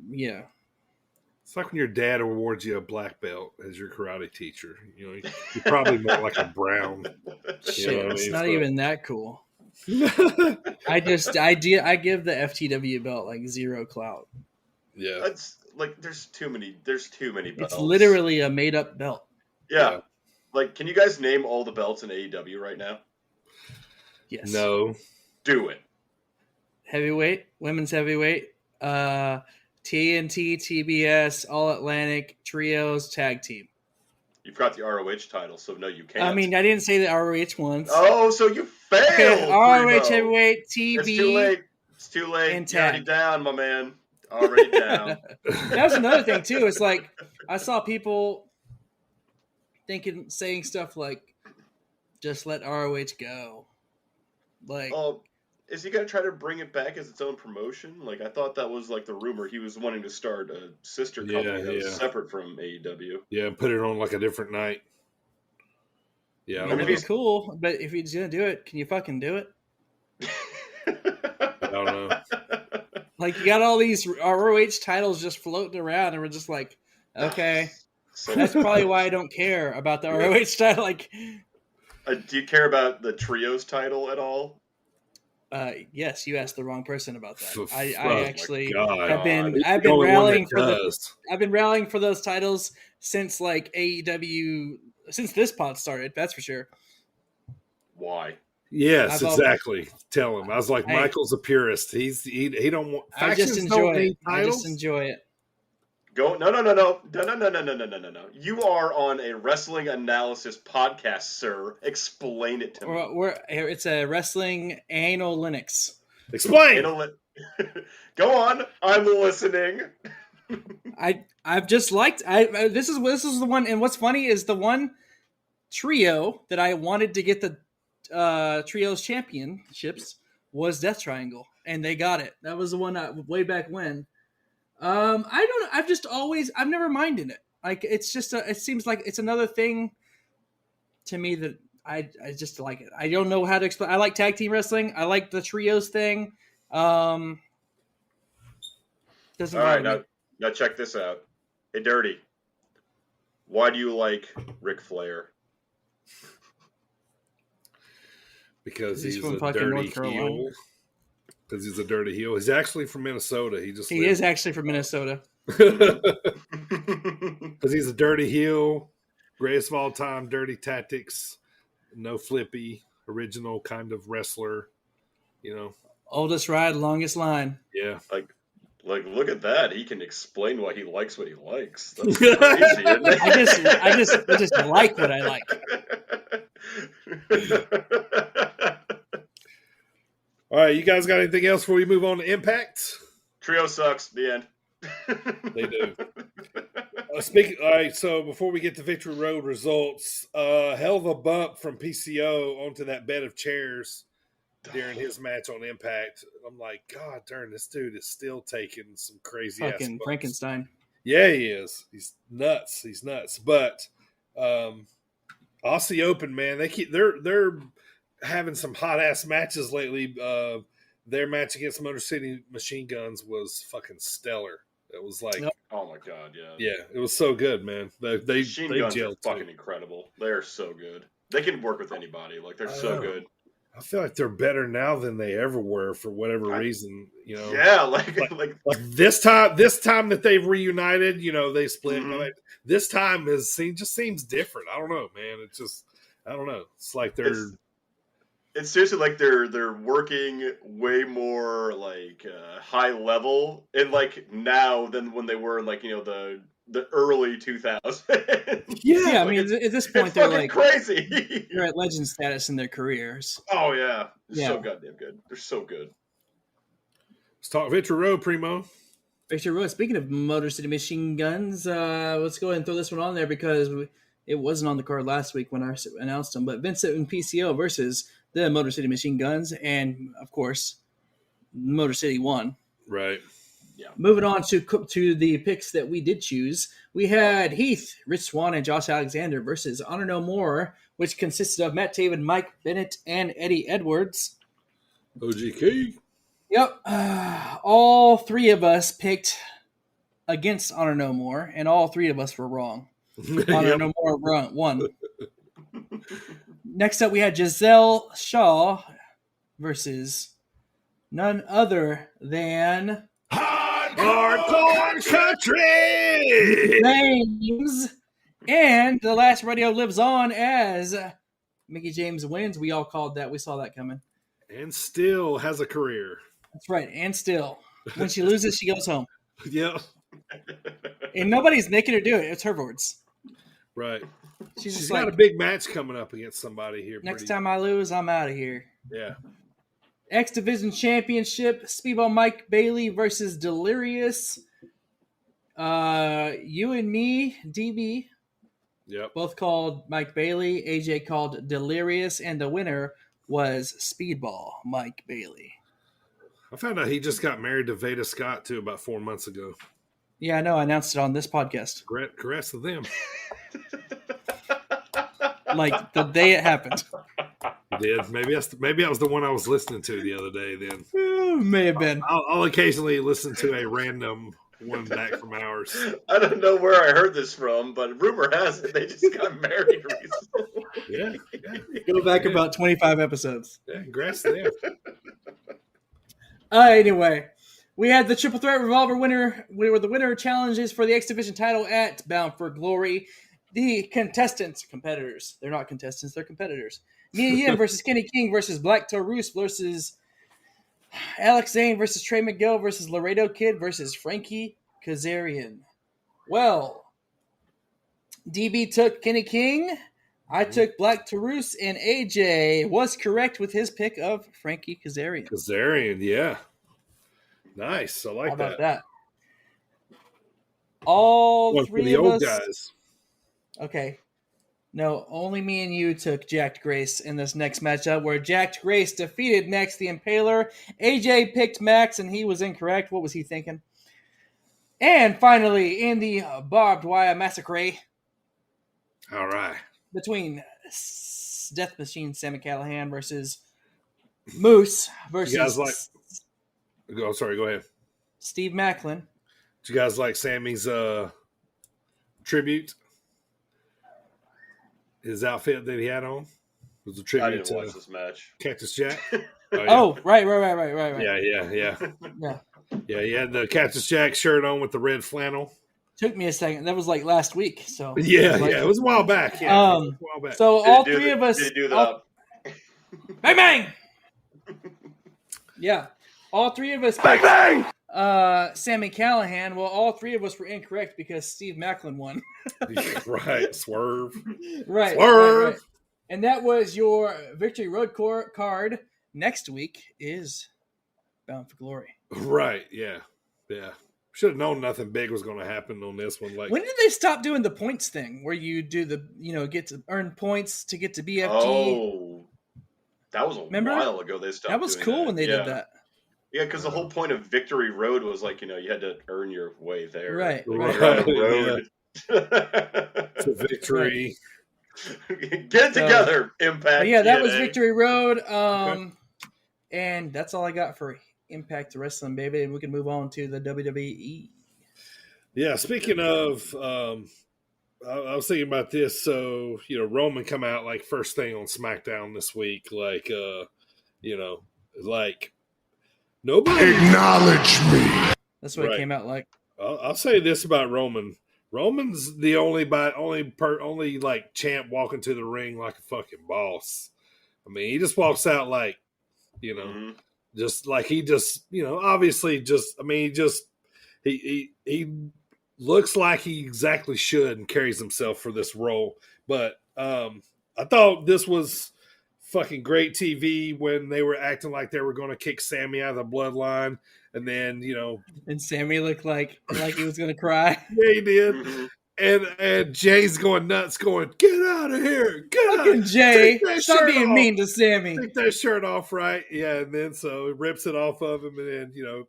It's like when your dad awards you a black belt as your karate teacher. You're probably more like a brown. Shit, it's not even that cool. I give the FTW belt like zero clout. Yeah, that's like there's too many belts. It's literally a made up belt. Yeah. Like, can you guys name all the belts in AEW right now? Yes. No. Do it. Heavyweight, women's heavyweight, TNT, TBS, All Atlantic, Trios, Tag Team. You've got the ROH title, so no, you can't. I mean, I didn't say the ROH once. Oh, so you failed. Okay, ROH Primo. heavyweight, TV. It's too late. It's too late. And You're already tag. down, my man. Already down. That's another thing too. It's like I saw people saying stuff like, "Just let ROH go." Like, is he going to try to bring it back as its own promotion? Like, I thought that was like the rumor. He was wanting to start a sister company that was separate from AEW. Yeah, and put it on like a different night. Yeah, it'd be cool, but if he's going to do it, can you fucking do it? I don't know. Like, you got all these ROH titles just floating around, and we're just like, okay. So that's probably why I don't care about the ROH title. Like, do you care about the Trios title at all? Yes, you asked the wrong person about that. I actually God. have been rallying for I've been rallying for those titles since like AEW, since this pod started. That's for sure. Why? Yes, exactly. Tell him. I was like, Michael's a purist. He don't want. I just enjoy it. I just enjoy it. Go no. You are on a wrestling analysis podcast, sir. Explain it to me. It's a wrestling analytics. Explain. Go on. I'm listening. I've just liked. This is the one. And what's funny is the one trio that I wanted to get the trios championships was Death Triangle, and they got it. That was the one way back when. I don't know. I've never minded it. Like, it's just it seems like it's another thing to me that I just like it. I don't know how to explain. I like tag team wrestling. I like the trios thing. All right, now check this out. Hey, Dirty. Why do you like Ric Flair? Because he's from fucking North Carolina. Heel. Because he's a dirty heel. He's actually from Minnesota. He is actually from Minnesota. Because he's a dirty heel, greatest of all time, dirty tactics, no flippy, original kind of wrestler. Oldest ride, longest line. Yeah, like look at that. He can explain why he likes what he likes. That's crazy, isn't it? I just like what I like. All right, you guys got anything else before we move on to Impact? Trio sucks. The end. They do. All right, so before we get to Victory Road results, hell of a bump from PCO onto that bed of chairs during his match on Impact. I'm like, God darn, this dude is still taking some crazy ass fucking Frankenstein. Yeah, he is. He's nuts. But Aussie Open, man, they're having some hot ass matches lately. Their match against Motor City Machine Guns was fucking stellar. It was like, oh my God, yeah, it was so good, man. They Machine Guns are fucking incredible. They're so good. They can work with anybody. Like, they're so good. I feel like they're better now than they ever were for whatever reason. Yeah, like this time that they've reunited, they split. Mm-hmm. Like, this time just seems different. I don't know, man. It's just, I don't know. It's like they're. It's seriously like they're working way more like high level in like now than when they were in like the early 2000s. Yeah, I Like, mean, at this it's point, they're fucking like crazy. they're at legend status in their careers. Oh yeah, they're Yeah. so goddamn good. They're so good. Let's talk Victory Road, Primo. Victory Road. Speaking of Motor City Machine Guns, let's go ahead and throw this one on there because it wasn't on the card last week when I announced them. But Vincent and PCO versus the Motor City Machine Guns, and of course, Motor City won. Right. Yeah. Moving on to the picks that we did choose, we had Heath, Rich Swann, and Josh Alexander versus Honor No More, which consisted of Matt Taven, Mike Bennett, and Eddie Edwards. OGK. Yep. All three of us picked against Honor No More, and all three of us were wrong. Honor No More won. Next up, we had Giselle Shaw versus none other than Hardcore Country James. And the last radio lives on as Mickey James wins. We all called that. We saw that coming. and still has a career. That's right. And still, when she loses, she goes home. Yeah. And nobody's making her do it. It's her words. Right. She's got a big match coming up against somebody here. Next time I lose, I'm out of here. Yeah. X Division Championship, Speedball Mike Bailey versus Delirious. You and me, DB, Yep. both called Mike Bailey. AJ called Delirious, and the winner was Speedball Mike Bailey. I found out he just got married to Veda Scott, too, about 4 months ago. Yeah, I know. I announced it on this podcast. Congrats to them. Like the day it happened. Did. Maybe that was the one I was listening to the other day then. May have been. I'll occasionally listen to a random one back from ours. I don't know where I heard this from, but rumor has it they just got married recently. Yeah. Go back about 25 episodes. Yeah, congrats to them. Anyway, we had the Triple Threat Revolver winner. We were the winner challenges for the X Division title at Bound for Glory. The competitors. They're not contestants, they're competitors. Mia Yim versus Kenny King versus Black Taurus versus Alex Zane versus Trey Miguel versus Laredo Kid versus Frankie Kazarian. Well, DB took Kenny King. I took Black Taurus, and AJ was correct with his pick of Frankie Kazarian. Kazarian, yeah. Nice. I like How about that. All One three for the of old us. guys. Okay. No, only me and you took Jacked Grace in this next matchup where Jacked Grace defeated Max the Impaler. AJ picked Max and he was incorrect. What was he thinking? And finally, in the barbed wire massacre All right. between Death Machine Sammy Callahan versus Moose versus You guys like? Oh, sorry. Go ahead. Steve Macklin. Did you guys like Sammy's tribute? His outfit that he had on was a I tribute didn't to watch this match. Cactus Jack. Oh, right. Yeah. He had the Cactus Jack shirt on with the red flannel. Took me a second. That was like last week. So It was a while back. Yeah, it was a while back. So all three of us. Did he do that? Bang bang. Yeah, all three of us. Bang bang. Sammy Callahan. Well, all three of us were incorrect because Steve Macklin won. Right, swerve. Right, swerve. Right. And that was your Victory Road card. Next week is Bound for Glory. Right. Yeah. Should have known nothing big was going to happen on this one. Like, when did they stop doing the points thing, where you do the get to earn points to get to BFG? Oh, that was a while ago. They stopped. That was doing cool that. when they did that. Yeah, because the whole point of Victory Road was like, you had to earn your way there. Right. Like, you're on the road. To victory. Get it together, Impact. But yeah, that was TNA. Victory Road. And that's all I got for Impact Wrestling, baby. And we can move on to the WWE. Yeah, speaking of, I was thinking about this. So, Roman come out like first thing on SmackDown this week. Like, like nobody acknowledge me. That's what it came out like. I'll say this about Roman. Roman's the only like champ walking to the ring like a fucking boss. I mean, he just walks out like, just like he just, obviously just, I mean, he looks like he exactly should and carries himself for this role. But I thought this was fucking great TV when they were acting like they were going to kick Sammy out of the bloodline. And then, and Sammy looked like he was going to cry. Yeah, he did. And Jay's going nuts, going, get out of here. Get Fucking out. Jay. Stop being mean to Sammy. Take that shirt off, right? Yeah, and then so he rips it off of him, and then,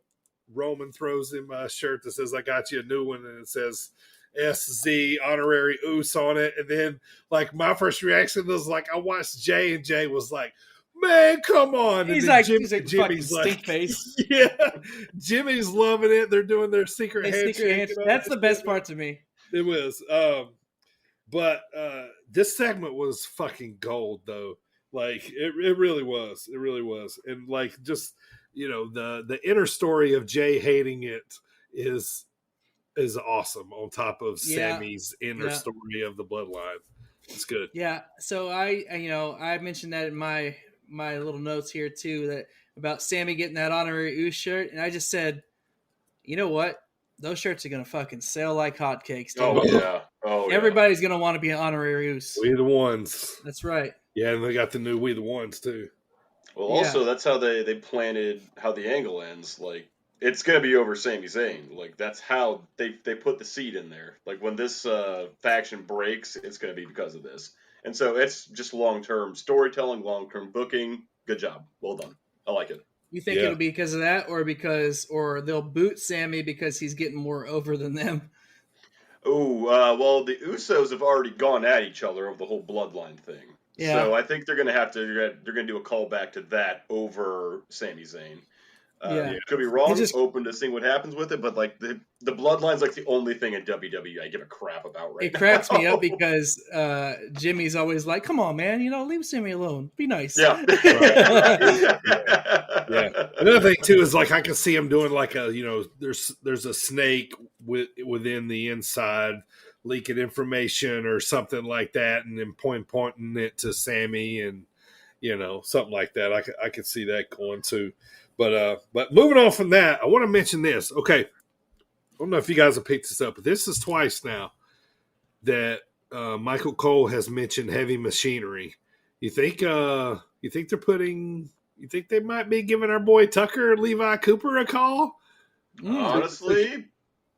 Roman throws him a shirt that says, I got you a new one, and it says SZ honorary Oos on it. And then, like, my first reaction was like, I watched Jay, and Jay was like, man, come on. He's and like, Jimmy's fucking stink face. Yeah, Jimmy's loving it. They're doing their secret handshake. That's the best part to me. It was. But this segment was fucking gold, though. Like, it really was. It really was. And, like, just, the inner story of Jay hating it is awesome on top of Sammy's inner story of the bloodline. It's good. Yeah. So I mentioned that in my little notes here too, that about Sammy getting that honorary Oos shirt, and I just said, you know what? Those shirts are gonna fucking sell like hotcakes. Dude. Oh yeah. Oh Everybody's gonna want to be an honorary Oos. We the ones. That's right. Yeah, and they got the new We the Ones too. Well, also that's how they planted how the angle ends. Like, it's gonna be over Sami Zayn. Like, that's how they put the seed in there. Like, when this faction breaks, it's gonna be because of this. And so it's just long-term storytelling, long-term booking. Good job. Well done. I like it. You think it'll be because of that, or they'll boot Sammy because he's getting more over than them? Oh, well, the Usos have already gone at each other over the whole bloodline thing. Yeah. So I think they're going to do a callback to that over Sami Zayn. Could be wrong. Open to seeing what happens with it, but like the bloodline's like the only thing in WWE I give a crap about right now. It cracks me up because Jimmy's always like, "Come on, man, leave Sammy alone. Be nice." Yeah. Yeah. Another thing too is like I can see him doing like a there's a snake within the inside leaking information or something like that, and then pointing it to Sammy and something like that. I could see that going too. But moving on from that, I want to mention this. Okay, I don't know if you guys have picked this up, but this is twice now that Michael Cole has mentioned heavy machinery. You think they might be giving our boy Tucker Levi Cooper a call? Honestly,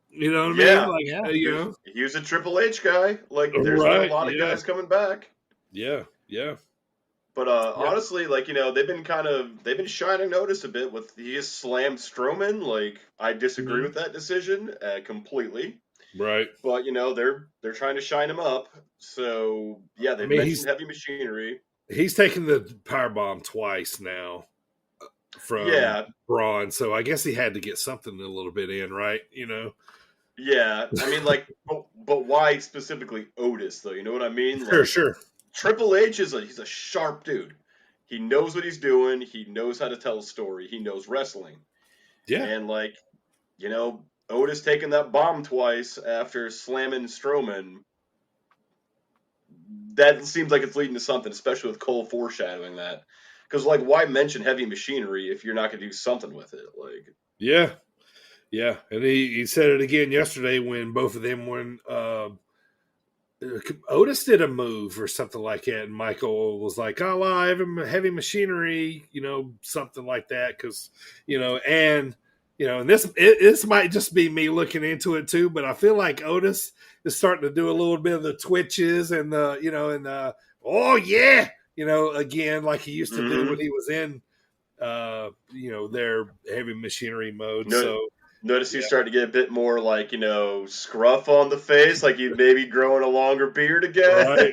you know what I mean? Like, he was a Triple H guy. Like, there's a lot of guys coming back. Yeah. But honestly, like, they've been shining notice a bit with he just slammed Strowman. Like, I disagree with that decision completely. Right. But they're trying to shine him up. So yeah, they mentioned heavy machinery. He's taken the powerbomb twice now from Braun, so I guess he had to get something a little bit in, right? Yeah, I mean, like, but why specifically Otis though? You know what I mean? Like, sure. Triple H he's a sharp dude. He knows what he's doing. He knows how to tell a story. He knows wrestling. Yeah. And like, Otis taking that bomb twice after slamming Strowman, that seems like it's leading to something, especially with Cole foreshadowing that. Because, like, why mention heavy machinery if you're not going to do something with it? Like, yeah. And he said it again yesterday when both of them went. Otis did a move or something like that, and Michael was like, "Oh, well, I have heavy machinery," something like that, because and this might just be me looking into it too, but I feel like Otis is starting to do a little bit of the twitches and the oh yeah, again like he used to do when he was in their heavy machinery mode. Notice he's starting to get a bit more like, scruff on the face, like he may be growing a longer beard again. Right.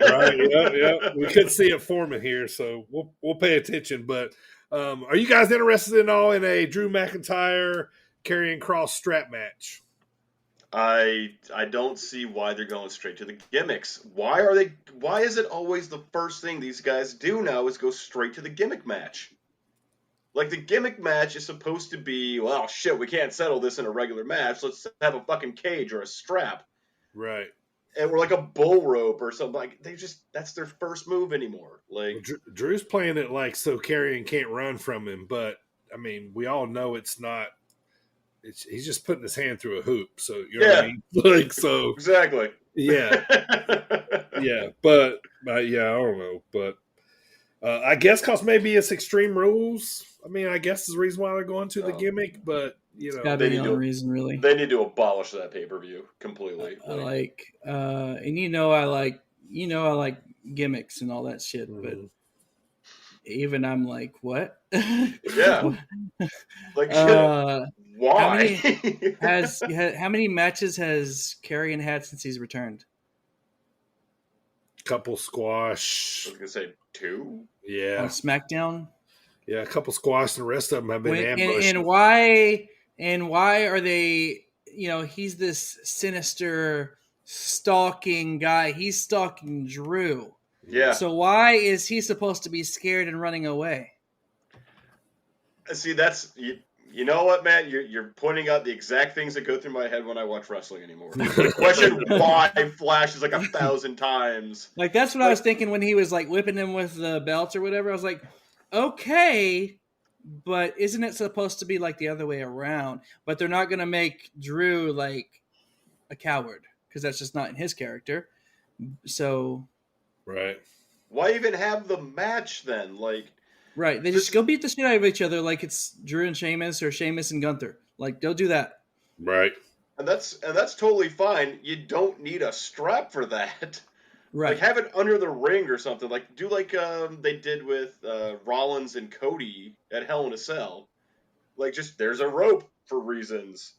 Yeah. We could see it forming here, so we'll pay attention. But are you guys interested in a Drew McIntyre Karrion Kross strap match? I don't see why they're going straight to the gimmicks. Why is it always the first thing these guys do now is go straight to the gimmick match? Like, the gimmick match is supposed to be, well, shit, we can't settle this in a regular match. Let's have a fucking cage or a strap. Right. or like a bull rope or something. Like that's their first move anymore. Like Drew's playing it like so Karrion can't run from him, but I mean, we all know it's not. He's just putting his hand through a hoop, so you know what I mean. Like so, exactly. Yeah, yeah, but yeah, I don't know, but I guess because maybe it's Extreme Rules. I mean, I guess is the reason why they're going to the gimmick, but you know, gotta be the only reason, really. They need to abolish that pay-per-view completely. And I like gimmicks and all that shit, but even I'm like, what? Yeah. Like, why? How many matches has Karrion had since he's returned? Couple squash. I was gonna say 2. Yeah. On SmackDown. Yeah, a couple squash, and the rest of them have been ambushed. And why are they? You know, he's this sinister stalking guy. He's stalking Drew. Yeah. So why is he supposed to be scared and running away? See, that's you know what, man? You're pointing out the exact things that go through my head when I watch wrestling anymore. The question why flashes like 1,000 times. Like that's what I was thinking when he was like whipping him with the belt or whatever. I was like, okay, but isn't it supposed to be like the other way around? But they're not going to make Drew like a coward because that's just not in his character. So, right. Why even have the match then? Like, right. They just go beat the shit out of each other like it's Drew and Sheamus or Sheamus and Gunther. Like, they'll do that. Right. And that's totally fine. You don't need a strap for that. Right. Like, have it under the ring or something. Like, do like they did with Rollins and Cody at Hell in a Cell. Like, just there's a rope for reasons.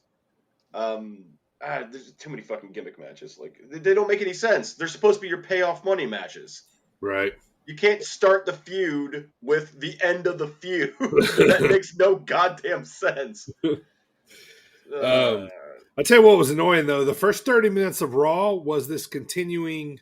There's too many fucking gimmick matches. Like, they don't make any sense. They're supposed to be your payoff money matches. Right. You can't start the feud with the end of the feud. That makes no goddamn sense. I tell you what was annoying, though. The first 30 minutes of Raw was this continuing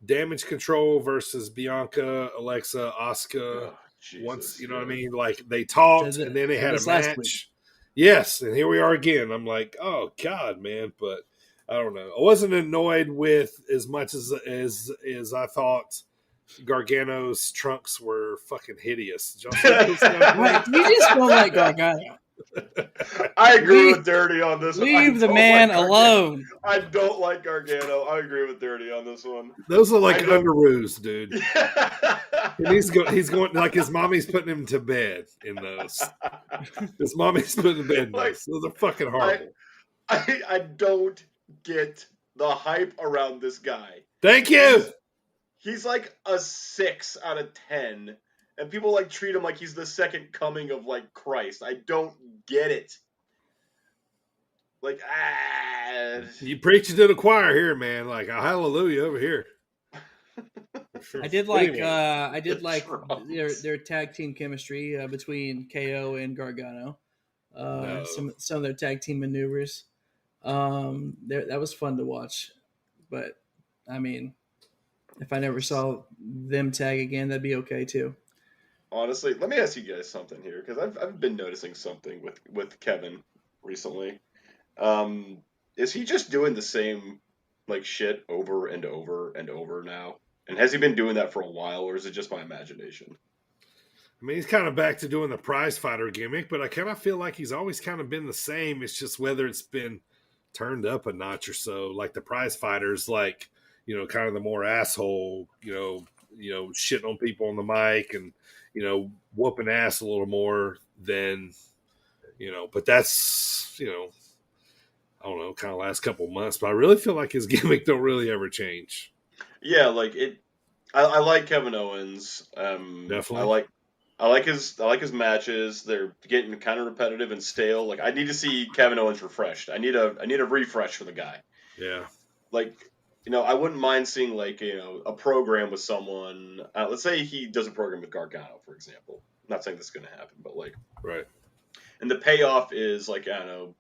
Damage Control versus Bianca, Alexa, Asuka. Once, you know what I mean? Like, they talked, and then they had a match. Yes, and here we are again. I'm like, oh, God, man. But I don't know. I wasn't annoyed with as much as I thought Gargano's trunks were fucking hideous. You just don't like Gargano. I agree with Dirty on this one. Leave the man alone. I don't like Gargano. I agree with Dirty on this one. Those are like underoos, dude. And he's going like his mommy's putting him to bed in those. His mommy's putting him to bed in those. Those are fucking horrible. I don't get the hype around this guy. Thank you. He's like a 6 out of 10. And people like treat him like he's the second coming of like Christ. I don't get it. Like, you preaching to the choir here, man. Like a hallelujah over here. I did like their tag team chemistry between KO and Gargano. Some of their tag team maneuvers. That was fun to watch. But I mean, if I never saw them tag again, that'd be okay too. Honestly, let me ask you guys something here, because I've been noticing something with Kevin recently. Is he just doing the same like shit over and over and over now? And has he been doing that for a while, or is it just my imagination? I mean, he's kind of back to doing the prize fighter gimmick, but I kind of feel like he's always kind of been the same. It's just whether it's been turned up a notch or so. Like the prize fighters, like, you know, kind of the more asshole, you know, shitting on people on the mic and, you know, whooping ass a little more than, you know, but that's, you know, I don't know, kind of last couple of months, but I really feel like his gimmick don't really ever change. Yeah, like I like Kevin Owens. Definitely. I like his matches. They're getting kind of repetitive and stale. Like, I need to see Kevin Owens refreshed. I need a refresh for the guy. Yeah. Like, you know, I wouldn't mind seeing, like, you know, a program with someone. Let's say he does a program with Gargano, for example. I'm not saying this is going to happen, but, like... Right. And the payoff is, like, I don't know,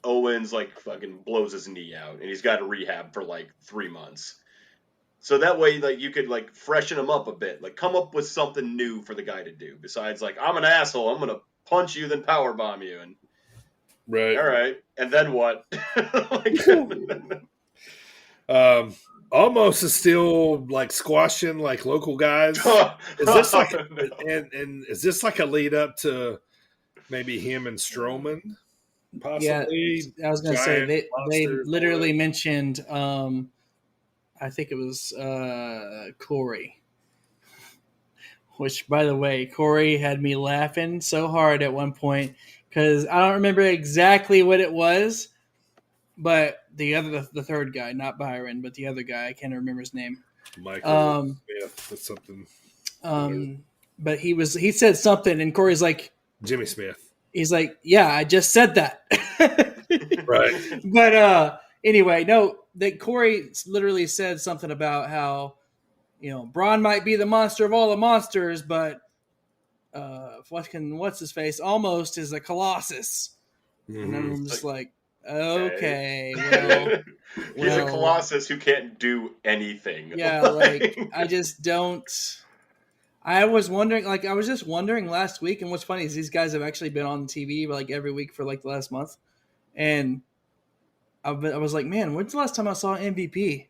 Owens, like, fucking blows his knee out, and he's got to rehab for, like, 3 months. So that way, like, you could, like, freshen him up a bit. Like, come up with something new for the guy to do. Besides, like, I'm an asshole. I'm going to punch you, then powerbomb you. And right. All right. And then what? Almost is still like squashing like local guys. Is this like and is this like a lead up to maybe him and Strowman? Possibly. Yeah, I was gonna say they monsters, literally mentioned I think it was Corey. Which, by the way, Corey had me laughing so hard at one point because I don't remember exactly what it was, but the third guy, not Byron, but the other guy, I can't remember his name. Michael Smith or something. But he said something, and Corey's like Jimmy Smith. He's like, yeah, I just said that. Right. But anyway, no, that Corey literally said something about how, Braun might be the monster of all the monsters, but what's his face almost is a Colossus. Mm-hmm. And I'm just like, okay, well, he's a Colossus who can't do anything. Yeah, like I just don't. I was just wondering last week, and what's funny is these guys have actually been on TV like every week for like the last month, and I was like, man, when's the last time I saw MVP?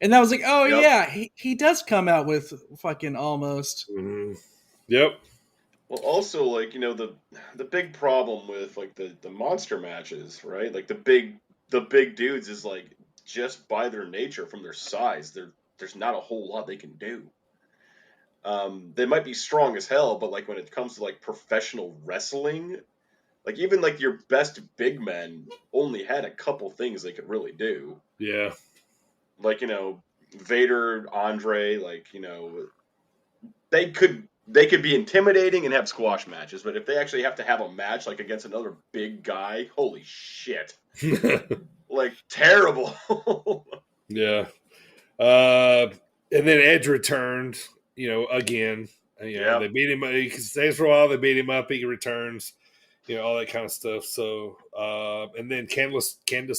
And I was like, oh yeah, he does come out with fucking almost. Mm-hmm. Yep. Well, also like the big problem with like the monster matches, right? Like the big dudes is like just by their nature, from their size, there's not a whole lot they can do. They might be strong as hell, but like when it comes to like professional wrestling, like even like your best big men only had a couple things they could really do. Yeah. Like, Vader, Andre, like, they could be intimidating and have squash matches, but if they actually have to have a match like against another big guy, holy shit. Like terrible. Yeah. And then Edge returned. Again, they beat him. He stays for a while. They beat him up. He returns. All that kind of stuff. So, and then Candice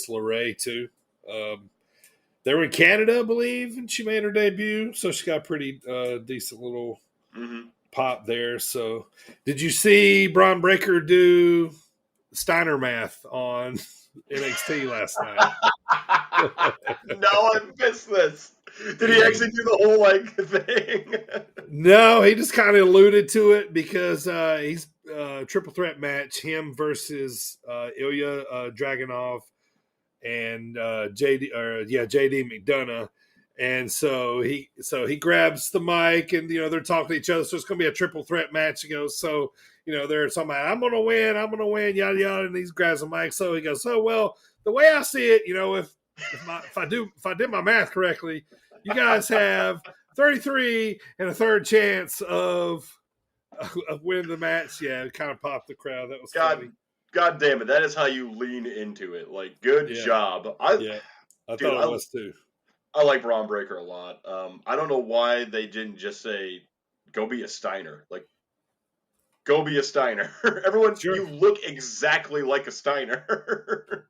LeRae too. They were in Canada, I believe, and she made her debut. So she got a pretty decent little pop there. So, did you see Braun Breaker do Steiner math on NXT last night? No, I missed this. Did he actually do the whole thing? No, he just kind of alluded to it because he's triple threat match, him versus Ilya Dragunov and JD McDonough. And so he grabs the mic and they're talking to each other. So it's gonna be a triple threat match. He goes, so they're talking about I'm gonna win, yada yada, and he grabs the mic. So he goes, so well, the way I see it, if I did my math correctly, you guys have 33 and a third chance of winning the match. Yeah, it kind of popped the crowd. That was funny. God damn it! That is how you lean into it. Like, good job. I thought it was too. I like Braun Breaker a lot. I don't know why they didn't just say, "Go be a Steiner." Like, go be a Steiner. Everyone, you look exactly like a Steiner.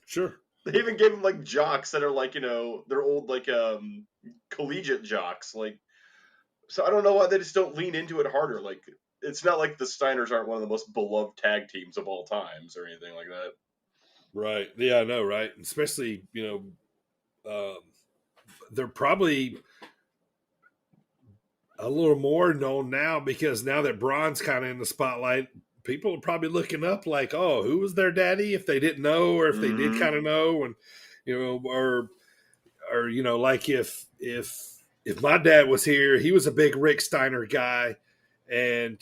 Sure. They even gave him like jocks that are like they're old like collegiate jocks. Like, so I don't know why they just don't lean into it harder. Like, it's not like the Steiners aren't one of the most beloved tag teams of all times or anything like that. Right. Yeah, I know, right? Especially, they're probably a little more known now because now that Braun's kind of in the spotlight, people are probably looking up like, oh, who was their daddy? If they didn't know, or if they did kind of know, and or like if my dad was here, he was a big Rick Steiner guy, and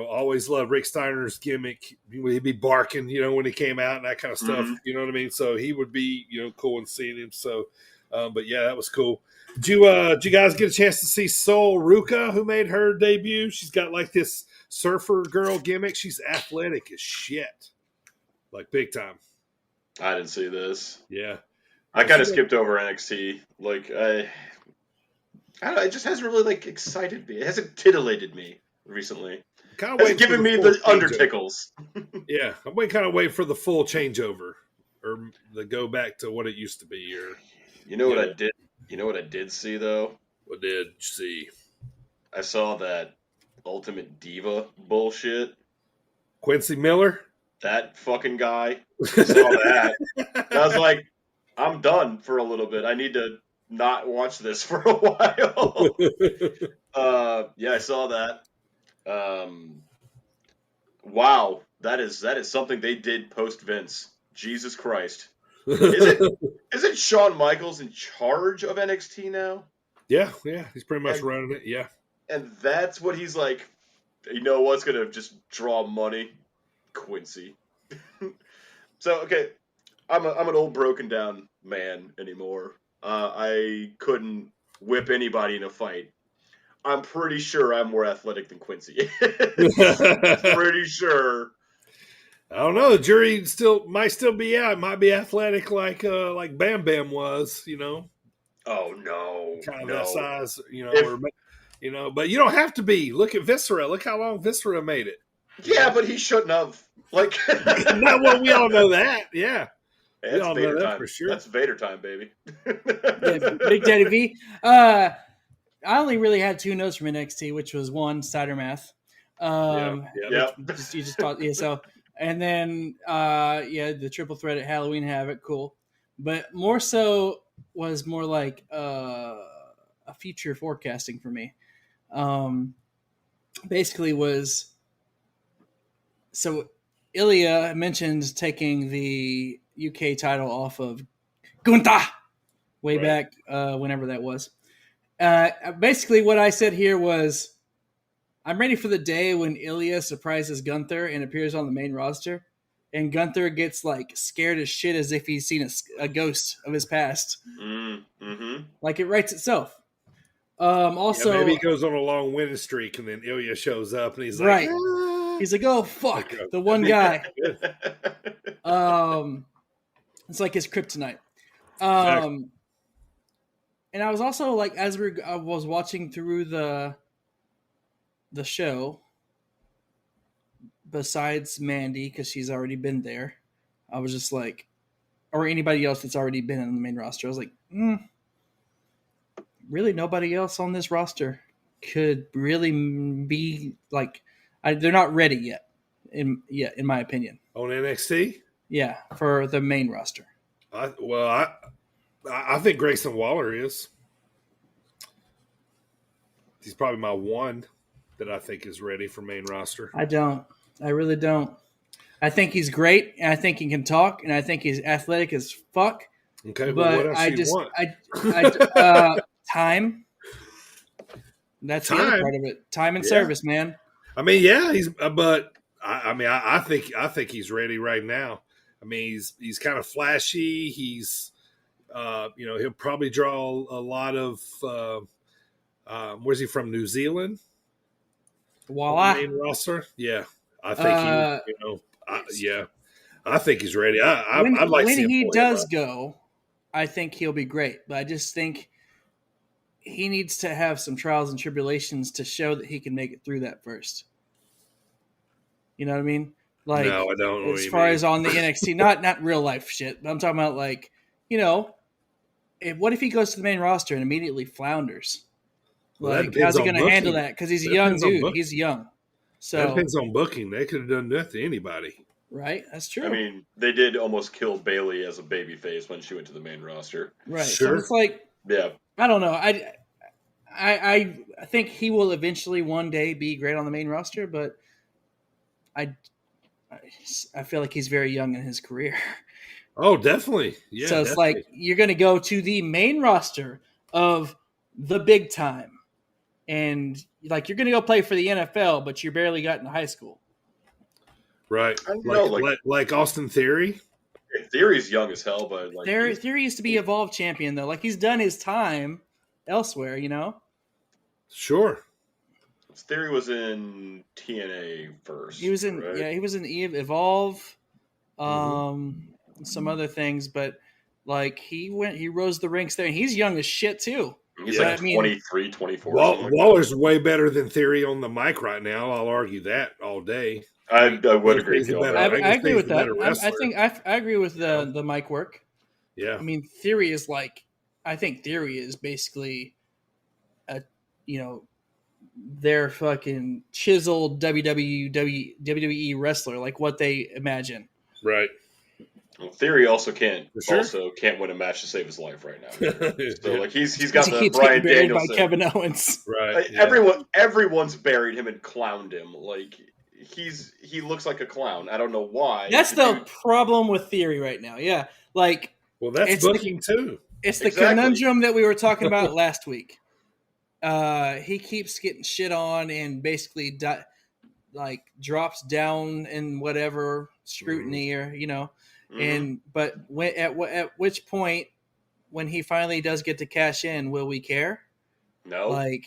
always loved Rick Steiner's gimmick. He'd be barking, when he came out and that kind of stuff. You know what I mean? So he would be, cool in seeing him. So, but yeah, that was cool. Did you guys get a chance to see Sol Ruka, who made her debut? She's got like this surfer girl gimmick. She's athletic as shit, like big time. I didn't see this. Yeah, I kind of skipped over NXT. Like I don't know, it just hasn't really like excited me. It hasn't titillated me recently. It's given me the undertickles. Yeah, I'm waiting for the full changeover or the go back to what it used to be. Or what I did? You know what I did see though? What did you see? I saw that Ultimate Diva bullshit. Quincy Miller? That fucking guy. I saw that. I was like, I'm done for a little bit. I need to not watch this for a while. Yeah, I saw that. Wow, that is something they did post Vince. Jesus Christ. Isn't Shawn Michaels in charge of NXT now? Yeah, he's pretty much running it. Yeah, and that's what he's like. You know what's gonna just draw money? Quincy. So okay, I'm an old broken down man anymore. I couldn't whip anybody in a fight. I'm pretty sure I'm more athletic than Quincy. Pretty sure. I don't know. The jury might still be out. It might be athletic like Bam Bam was. Oh no, kind of no. that size. But you don't have to be. Look at Viscera. Look how long Viscera made it. Yeah, but he shouldn't have. Like, not well. We all know that. Yeah. That's we all Vader know that time. for sure. That's Vader time, baby. Big Daddy V. I only really had 2 notes from NXT, which was 1, Cider Math. Yeah. You just taught, yeah. So, and then the triple threat at Halloween Havoc, cool. But more so was more like a future forecasting for me. Basically was so Ilya mentioned taking the UK title off of Gunther way back whenever that was. Basically, what I said here was, I'm ready for the day when Ilya surprises Gunther and appears on the main roster, and Gunther gets like scared as shit as if he's seen a ghost of his past. Mm-hmm. Like it writes itself. Also, maybe he goes on a long winning streak, and then Ilya shows up, and he's like, right. He's like, oh fuck, the one guy. It's like his kryptonite. Exactly. And I was also like, as I was watching through the show, besides Mandy, because she's already been there, I was just like, or anybody else that's already been on the main roster, I was like, really nobody else on this roster could really be like, they're not ready yet, in my opinion. On NXT? Yeah, for the main roster. I think Grayson Waller is. He's probably my one that I think is ready for main roster. I don't. I really don't. I think he's great, and I think he can talk, and I think he's athletic as fuck. Okay, but what else do you want? Time. That's the other part of it. Time and service, man. I mean, yeah, I think he's ready right now. I mean, he's kind of flashy. He's, he'll probably draw a lot of. Where's he from? New Zealand. Voila. Main roster. Yeah, I think I think he's ready. I'd like to see him when he does go. I think he'll be great, but I just think he needs to have some trials and tribulations to show that he can make it through that first. You know what I mean? Like, no, I don't know as far as on the NXT, not real life shit, but I'm talking about like, what if he goes to the main roster and immediately flounders? Like, how's he going to handle that? Because he's a young dude. He's young. So that depends on booking. They could have done that to anybody. Right, that's true. I mean, they did almost kill Bayley as a babyface when she went to the main roster. Right. Sure. So it's like, yeah. I don't know. I think he will eventually one day be great on the main roster, but I feel like he's very young in his career. Oh, definitely. Yeah. So it's like you're going to go to the main roster of the big time, and like you're going to go play for the NFL, but you barely got into high school. Right. Like Austin Theory. Theory's young as hell, but like Theory used to be Evolve champion though. Like he's done his time elsewhere, Sure. Theory was in TNA first. He was in he was in Evolve, some other things, but like he rose the ranks there, and he's young as shit too. He's 23, 24. Waller's way better than Theory on the mic right now. I'll argue that all day. I would agree with you. I agree with that. I agree with the mic work. Yeah. I mean, Theory is I think Theory is basically their fucking chiseled WWE wrestler, like what they imagine. Right. Well, Theory also can't For win a match to save his life right now. So like he's got He the keeps Bryan getting buried by Danielson. Kevin Owens. Right. Like, everyone's buried him and clowned him. Like he looks like a clown. I don't know why. That's the problem with Theory right now. Yeah, like well, that's booking too. It's the conundrum that we were talking about last week. He keeps getting shit on and basically drops down in whatever scrutiny or but at which point when he finally does get to cash in, will we care? No, like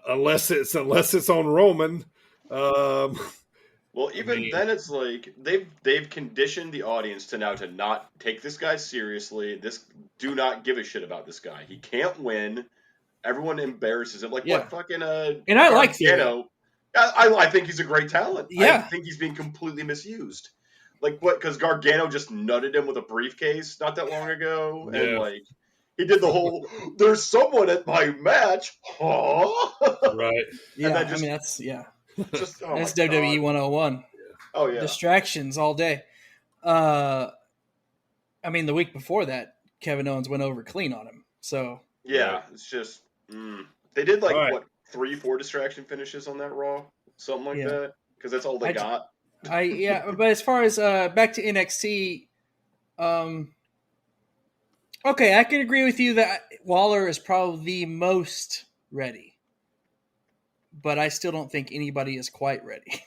unless it's on Roman. Well, even then, it's like they've conditioned the audience to not take this guy seriously. Do not give a shit about this guy. He can't win. Everyone embarrasses him. Like what fucking and I like Theory. I think he's a great talent. Yeah. I think he's being completely misused. Like what? Because Gargano just nutted him with a briefcase not that long ago, and like he did the whole "there's someone at my match," huh? Right. Yeah, that's Just, that's WWE 101. Oh yeah, distractions all day. The week before that, Kevin Owens went over clean on him. So yeah, it's just they did 3-4 distraction finishes on that Raw, something like that, because that's all they got. But as far as back to NXT, okay, I can agree with you that Waller is probably the most ready. But I still don't think anybody is quite ready.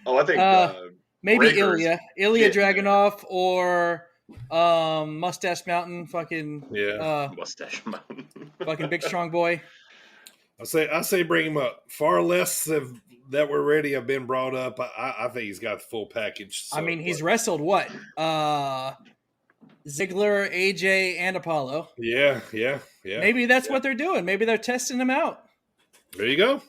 Oh, I think maybe Ilya Dragunov or Mustache Mountain, Mustache Mountain, fucking big strong boy. I say bring him up. Far less that were ready have been brought up. I think he's got the full package. So, he's wrestled what? Ziggler, AJ, and Apollo. Yeah. Maybe that's what they're doing. Maybe they're testing him out. There you go.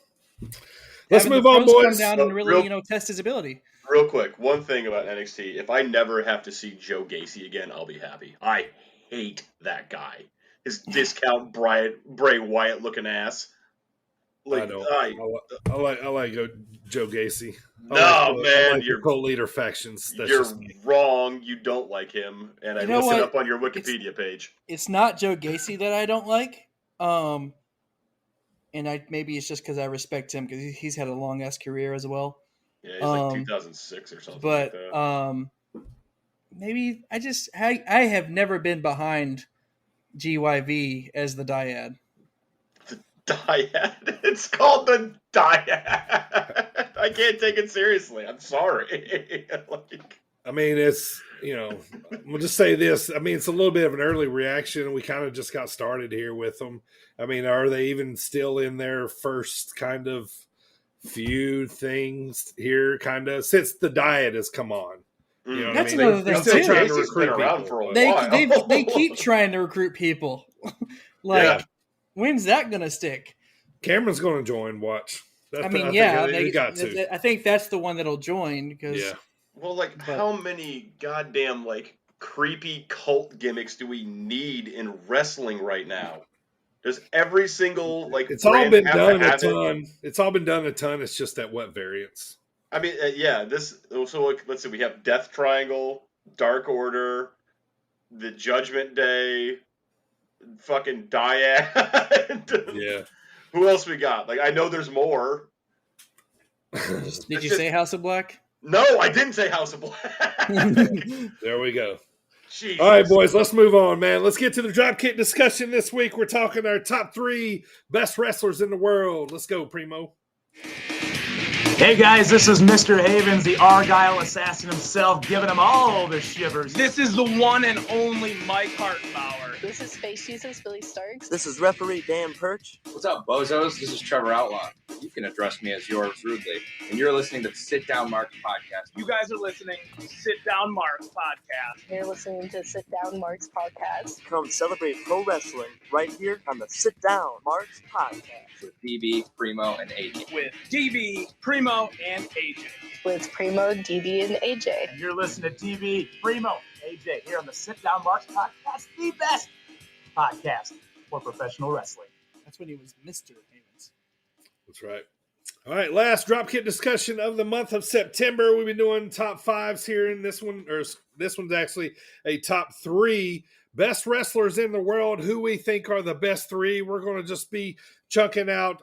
Let's move on, boys. Come down and really, test his ability. Real quick, one thing about NXT: if I never have to see Joe Gacy again, I'll be happy. I hate that guy. His discount Bray Wyatt looking ass. Like, I like Joe Gacy. You're co-leader factions. You're wrong. You don't like him, and I looked it up on your Wikipedia page. It's not Joe Gacy that I don't like. And maybe it's just because I respect him because he's had a long ass career as well. Yeah, he's like 2006 or something. But like that. Maybe I have never been behind GYV as the dyad. The dyad? It's called the dyad. I can't take it seriously. I'm sorry. It's we'll just say this. It's a little bit of an early reaction. We kind of just got started here with them. Are they even still in their first kind of few things here? Kind of since the diet has come on. You know That's another thing. They're still trying to recruit around for a while. They keep trying to recruit people. When's that going to stick? Cameron's going to join. Watch. They got to. I think that's the one that'll join because. Yeah. Well, how many goddamn creepy cult gimmicks do we need in wrestling right now? Does every single it's all been done a ton. It's all been done a ton. It's just at what variants? This. So let's see. We have Death Triangle, Dark Order, the Judgment Day, fucking Dyad. Yeah. Who else we got? I know there's more. Did you say House of Black? No, I didn't say House of Black. There we go. Jesus. All right, boys, let's move on, man. Let's get to the Dropkick discussion this week. We're talking our top 3 best wrestlers in the world. Let's go, Primo. Hey guys, this is Mr. Havens, the Argyle assassin himself, giving them all the shivers. This is the one and only Mike Hartenbauer. This is Space Jesus, Billy Starks. This is referee Dan Perch. What's up, bozos? This is Trevor Outlaw. You can address me as yours rudely. And you're listening to the Sit Down Marks podcast. You guys are listening to Sit Down Marks podcast. You're listening to Sit Down Marks podcast. Come celebrate pro wrestling right here on the Sit Down Marks podcast. With DB, Primo, and AJ. With DB, Primo, and AJ. With Primo, DB, and AJ. And you're listening to DB, Primo, AJ here on the Sit Down Marks podcast, the best podcast for professional wrestling. That's when he was Mr. Havens. That's right. All right, last Dropkick discussion of the month of September. We've been doing top fives here in this one, or this one's actually a top three best wrestlers in the world, who we think are the best three. We're going to just be chunking out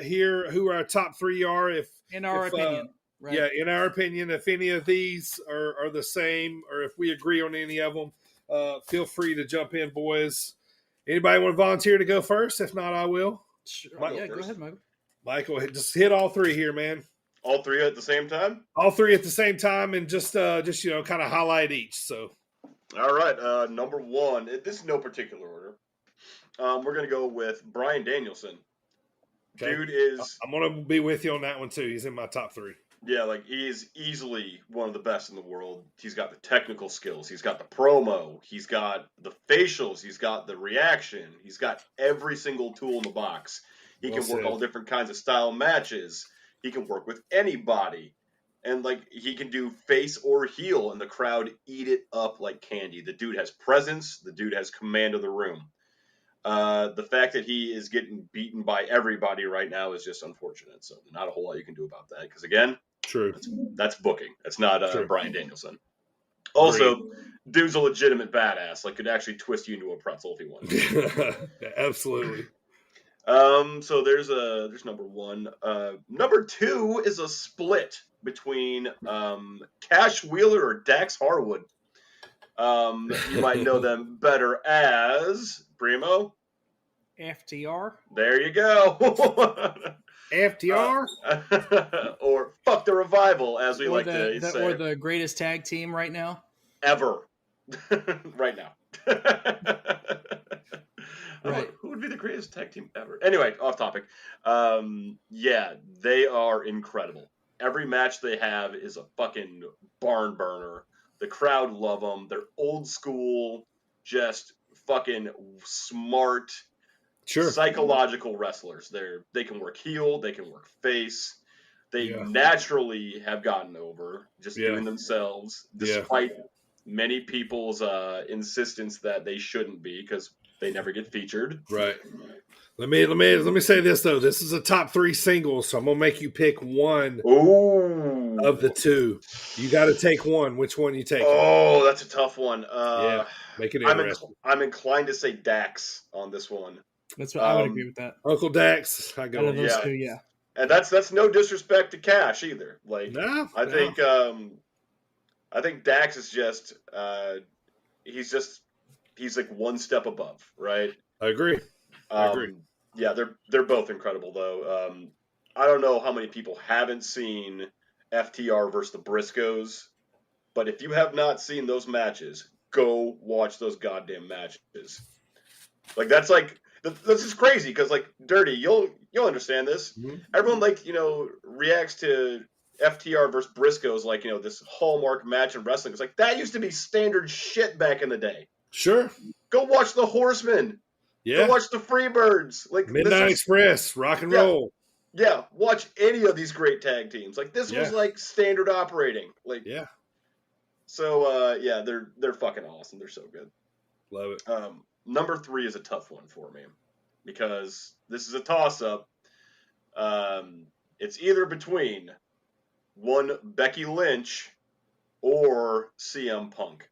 here who our top three are. In our opinion. Right. Yeah, in our opinion, if any of these are the same or if we agree on any of them, feel free to jump in, boys. Anybody want to volunteer to go first? If not, I will. Sure. Yeah, go ahead, Michael. Michael, just hit all three here, man. All three at the same time? All three at the same time, and just kind of highlight each. So, all right, number one. This is no particular order. We're gonna go with Bryan Danielson. Okay. Dude is. I'm gonna be with you on that one too. He's in my top three. Yeah, like he is easily one of the best in the world. He's got the technical skills. He's got the promo. He's got the facials. He's got the reaction. He's got every single tool in the box. He can work all different kinds of style matches. He can work with anybody. And, like, he can do face or heel, and the crowd eat it up like candy. The dude has presence. The dude has command of the room. The fact that he is getting beaten by everybody right now is just unfortunate. So not a whole lot you can do about that. Because, again, true, that's booking. That's not Bryan Danielson. Also, dude's a legitimate badass. Like, could actually twist you into a pretzel if he wanted. Absolutely. So there's number one. Number two is a split between Cash Wheeler or Dax Harwood. You might know them better as Primo. FTR. There you go. FTR. Or Fuck the Revival, as we like to say. Or the greatest tag team right now. Ever. Right now. Right. Who would be the greatest tag team ever? Anyway, off topic. Yeah, they are incredible. Every match they have is a fucking barn burner. The crowd love them. They're old school, just fucking smart, psychological wrestlers. They can work heel, they can work face. They naturally have gotten over just doing themselves, despite many people's insistence that they shouldn't be, because they never get featured. Right. Let me say this though. This is a top three singles, so I'm gonna make you pick one of the two. You got to take one. Which one you take? Oh, that's a tough one. Make it interesting. I'm inclined to say Dax on this one. That's what I would agree with that. Uncle Dax. I go. Out of those two, yeah. And that's no disrespect to Cash either. Like, I think Dax is just he's like one step above, right? I agree. Yeah, they're both incredible though. I don't know how many people haven't seen FTR versus the Briscoes, but if you have not seen those matches, go watch those goddamn matches. Like that's just crazy because like Dirty, you'll understand this. Mm-hmm. Everyone reacts to FTR versus Briscoes like this hallmark match in wrestling. It's like that used to be standard shit back in the day. Sure. Go watch the Horsemen. Yeah. Go watch the Freebirds. Like Midnight Express, rock and roll. Yeah, watch any of these great tag teams. Like this was like standard operating. Like So they're fucking awesome. They're so good. Love it. Number 3 is a tough one for me because this is a toss up. It's either between one Becky Lynch or CM Punk.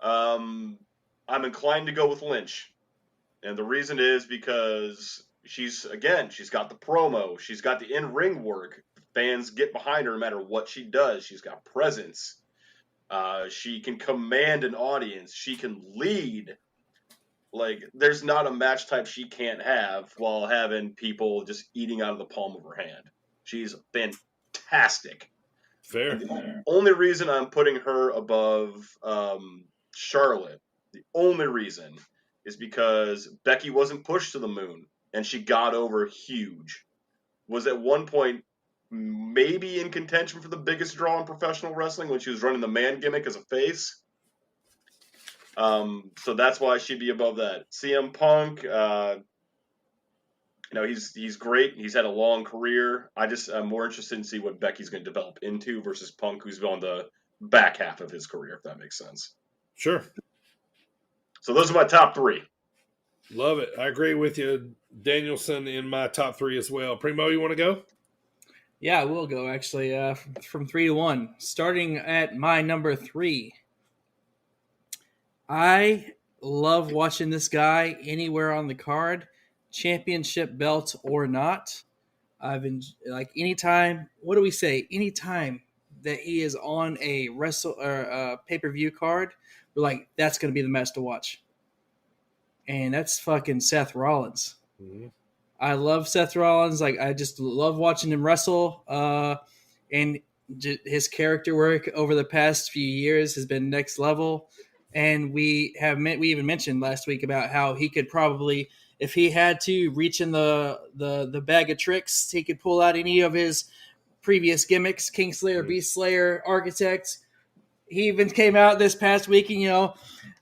I'm inclined to go with Lynch. And the reason is because she's got the promo. She's got the in-ring work. Fans get behind her no matter what she does. She's got presence. She can command an audience. She can lead. Like, there's not a match type she can't have while having people just eating out of the palm of her hand. She's fantastic. Fair. And the only reason I'm putting her above Charlotte, the only reason is because Becky wasn't pushed to the moon and she got over huge. Was at one point maybe in contention for the biggest draw in professional wrestling when she was running the man gimmick as a face. So that's why she'd be above that. CM Punk, he's great. He's had a long career. I'm more interested in see what Becky's going to develop into versus Punk, who's on the back half of his career, if that makes sense. Sure. So those are my top 3. Love it. I agree with you. Danielson in my top 3 as well. Primo, you want to go? Yeah, we'll go actually from 3 to 1. Starting at my number 3. I love watching this guy anywhere on the card, championship belt or not. I've been like anytime. What do we say? Anytime that he is on a pay-per-view card, we're like, that's going to be the match to watch. And that's fucking Seth Rollins. Mm-hmm. I love Seth Rollins. Like, I just love watching him wrestle. And his character work over the past few years has been next level. And we even mentioned last week about how he could probably, if he had to reach in the bag of tricks, he could pull out any of his previous gimmicks, Kingslayer, Beast Slayer, Architect. He even came out this past week and,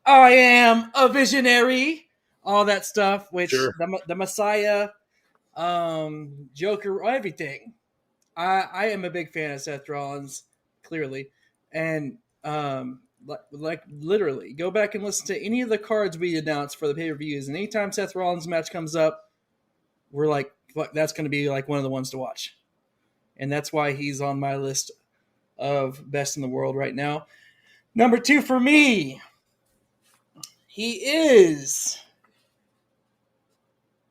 I am a visionary, all that stuff, which Sure. the Messiah, Joker, everything. I am a big fan of Seth Rollins, clearly. And like literally, go back and listen to any of the cards we announced for the pay-per-views. And anytime Seth Rollins match comes up, we're like, fuck, that's going to be like one of the ones to watch. And that's why he's on my list of best in the world right now. Number 2 for me, he is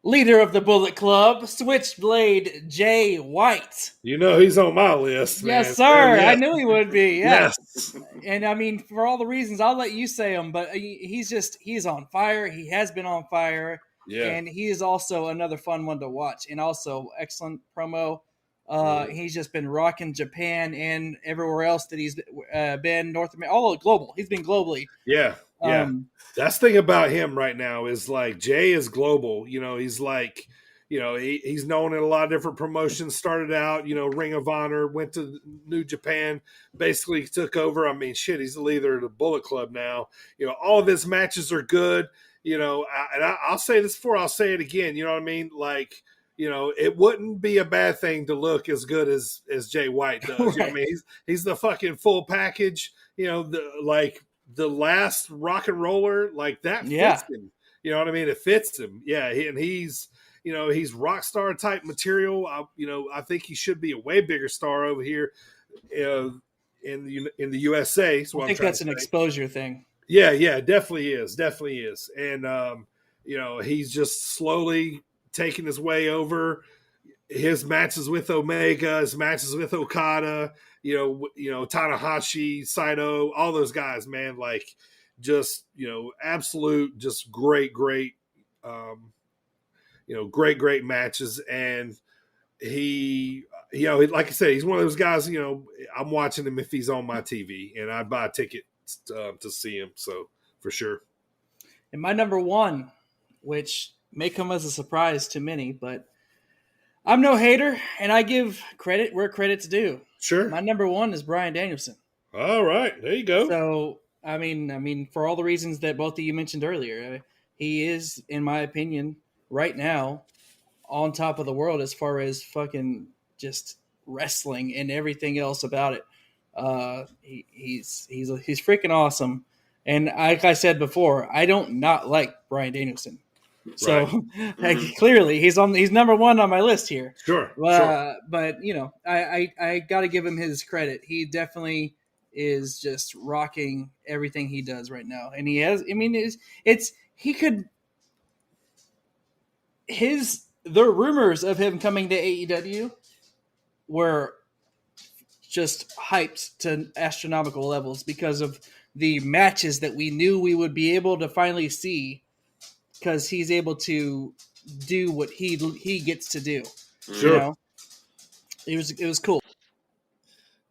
leader of the Bullet Club, Switchblade Jay White. You know he's on my list, man. Yes, sir. Yes. I knew he would be. Yes. And I mean, for all the reasons, I'll let you say them, but he's on fire. He has been on fire. Yeah. And he is also another fun one to watch. And also excellent promo. He's just been rocking Japan and everywhere else that he's been, North America, all global. He's been globally. Yeah. Yeah. That's the thing about him right now is like Jay is global. He's like, he's known in a lot of different promotions, started out, Ring of Honor, went to New Japan, basically took over. I mean, shit, he's the leader of the Bullet Club now. All of his matches are good. I'll say this before, I'll say it again. You know what I mean? Like, it wouldn't be a bad thing to look as good as Jay White does. Right. You know what I mean? He's the fucking full package. The last rock and roller, like that fits him. You know what I mean? It fits him. Yeah, he's rock star type material. I think he should be a way bigger star over here in the USA. So I think that's an exposure thing. Yeah, definitely is. And he's just slowly taking his way over. His matches with Omega, his matches with Okada, Tanahashi, Saito, all those guys, man, like just, absolute, just great, great matches. And he, like I said, he's one of those guys, I'm watching him if he's on my TV, and I'd buy a ticket to see him. So for sure. And my number 1, which may come as a surprise to many, but I'm no hater, and I give credit where credit's due. Sure. My number 1 is Bryan Danielson. All right. There you go. So, I mean, for all the reasons that both of you mentioned earlier, he is, in my opinion, right now, on top of the world as far as fucking just wrestling and everything else about it. He's freaking awesome. And like I said before, I don't not like Bryan Danielson. So clearly he's number 1 on my list here. Sure. But I got to give him his credit. He definitely is just rocking everything he does right now. And he has, the rumors of him coming to AEW were just hyped to astronomical levels because of the matches that we knew we would be able to finally see, because he's able to do what he gets to do. Sure. It was cool.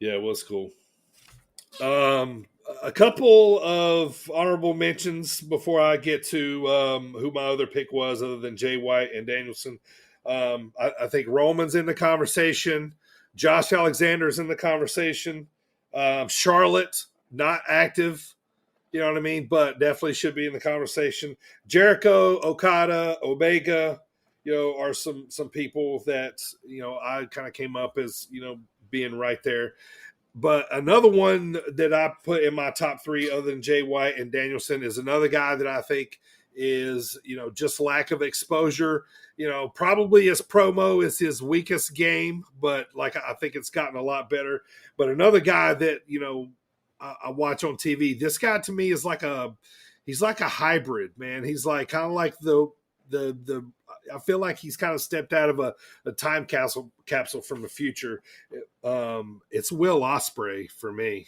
Yeah, it was cool. A couple of honorable mentions before I get to who my other pick was other than Jay White and Danielson. I think Roman's in the conversation. Josh Alexander's in the conversation. Charlotte, not active. You know what I mean? But definitely should be in the conversation. Jericho, Okada, Omega, are some people that, I kind of came up as, being right there. But another one that I put in my top 3 other than Jay White and Danielson is another guy that I think is, just lack of exposure. Probably his promo is his weakest game, but I think it's gotten a lot better. But another guy that, I watch on TV, this guy to me is he's like a hybrid, man. He's kind of like I feel like he's kind of stepped out of a time capsule from the future. It's Will Ospreay for me.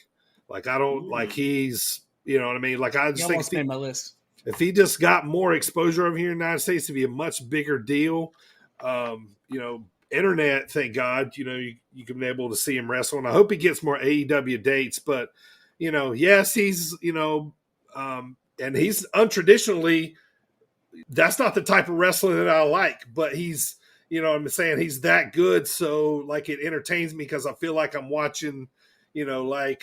I don't he's, you know what I mean? I just think made my list. If he just got more exposure over here in the United States, it'd be a much bigger deal. Internet, thank God, you can be able to see him wrestle. And I hope he gets more AEW dates. But, yes, he's, and he's untraditionally, that's not the type of wrestling that I like. But he's, I'm saying he's that good. So, it entertains me because I feel like I'm watching, I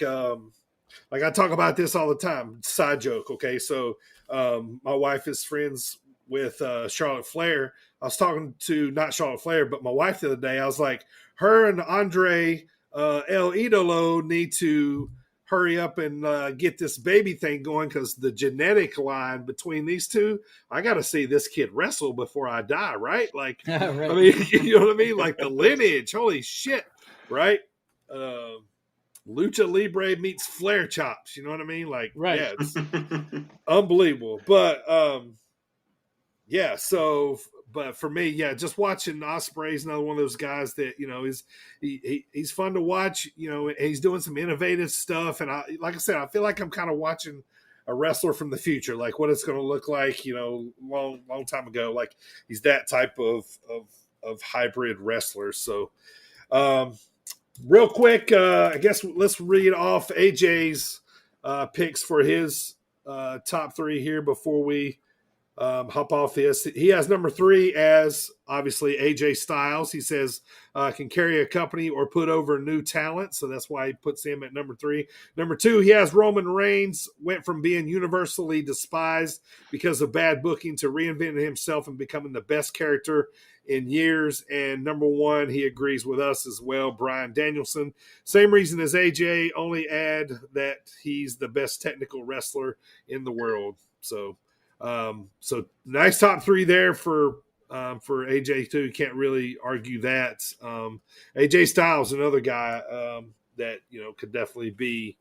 talk about this all the time. Side joke, okay? So my wife is friends with Charlotte Flair. I was talking to not Charlotte Flair, but my wife the other day. I was like, her and Andre El Idolo need to hurry up and get this baby thing going because the genetic line between these two, I got to see this kid wrestle before I die, right? Right. I mean, you know what I mean? The lineage, holy shit, right? Lucha Libre meets Flair chops. You know what I mean? Right. Yeah, it's unbelievable. But, so, but for me, just watching Ospreay's another one of those guys that, he's fun to watch, he's doing some innovative stuff. And like I said, I feel like I'm kind of watching a wrestler from the future, what it's going to look like, long time ago. He's that type of hybrid wrestler. So, real quick, I guess let's read off AJ's picks for his top three here before we hop off this. He has number 3 as obviously AJ Styles. He says can carry a company or put over new talent, so that's why he puts him at number 3. Number 2, he has Roman Reigns, went from being universally despised because of bad booking to reinventing himself and becoming the best character in years. And number 1, he agrees with us as well, Bryan Danielson. Same reason as AJ, only add that he's the best technical wrestler in the world. So nice top 3 there for AJ too. Can't really argue that. AJ Styles, another guy that could definitely be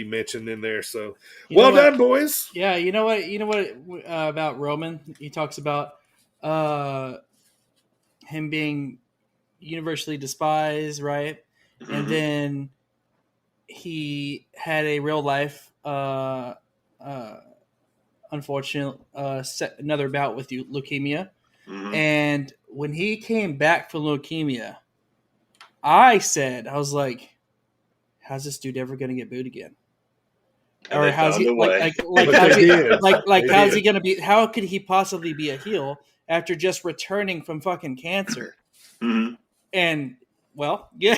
mentioned in there. So well done, boys. Yeah, you know what about Roman? He talks about him being universally despised, right? Mm-hmm. And then he had a real life unfortunate another bout with leukemia. Mm-hmm. And when he came back from leukemia, I was like, how's this dude ever going to get booed again? And or how's he how's he going to be? How could he possibly be a heel after just returning from fucking cancer? Mm-hmm. And right. Yeah.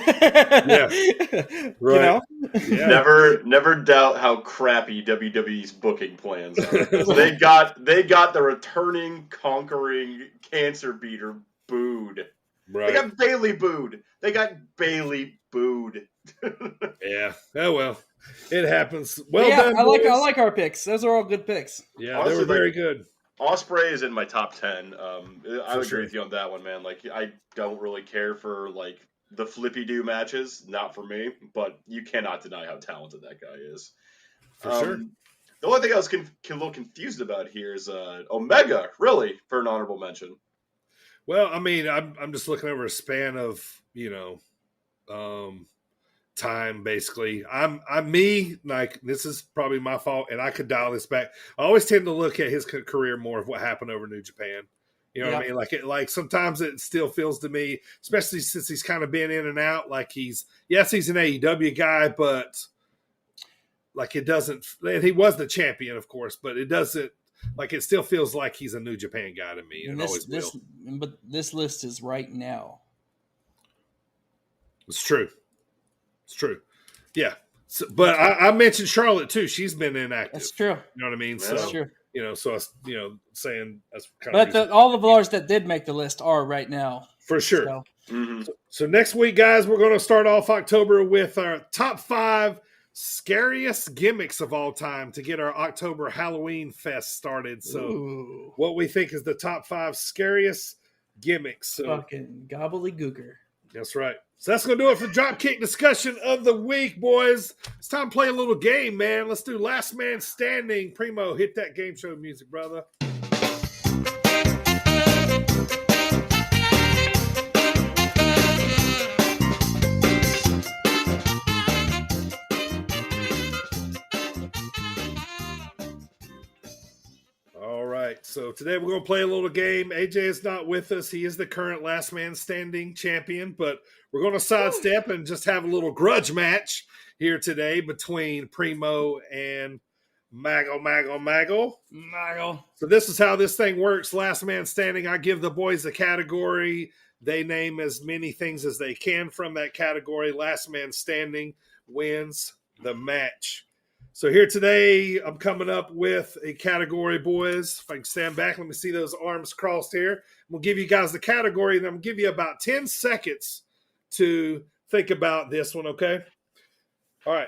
Never doubt how crappy WWE's booking plans are. So they got the returning, conquering cancer beater booed. Right. They got Bailey booed. Yeah. Oh well, it happens. Well done. I like our picks. Those are all good picks. Yeah, honestly, they were very good. Ospreay is in my top 10. I would agree with you on that one, man. I don't really care for the flippy-do matches, not for me, but you cannot deny how talented that guy is. For sure. The only thing I was a little confused about here is Omega, really, for an honorable mention. Well, I mean, I'm just looking over a span of, time, basically. This is probably my fault, and I could dial this back. I always tend to look at his career more of what happened over New Japan. You know what I mean? Sometimes it still feels to me, especially since he's kind of been in and out, he's an AEW guy, but it doesn't, and he was the champion, of course, but it doesn't, it still feels like he's a New Japan guy to me. And always will. But this list is right now. It's true. Yeah. So, but I mentioned Charlotte too. She's been inactive. That's true. You know what I mean? That's so, true. So I was, saying that's kind of. But all the bars that did make the list are right now. For sure. So next week, guys, we're going to start off October with our top 5 scariest gimmicks of all time to get our October Halloween fest started. So what we think is the top 5 scariest gimmicks. So, fucking gobbledygooker. That's right. So that's going to do it for Dropkick Discussion of the week, boys. It's time to play a little game, man. Let's do Last Man Standing. Primo, hit that game show music, brother. All right, so today we're going to play a little game. AJ is not with us. He is the current Last Man Standing champion, but we're going to sidestep and just have a little grudge match here today between Primo and Maggle. So this is how this thing works. Last Man Standing. I give the boys a category. They name as many things as they can from that category. Last Man Standing wins the match. So here today, I'm coming up with a category, boys. If I can stand back, let me see those arms crossed here. I'm going to give you guys the category, and I'm going to give you about 10 seconds to think about this one, okay? All right.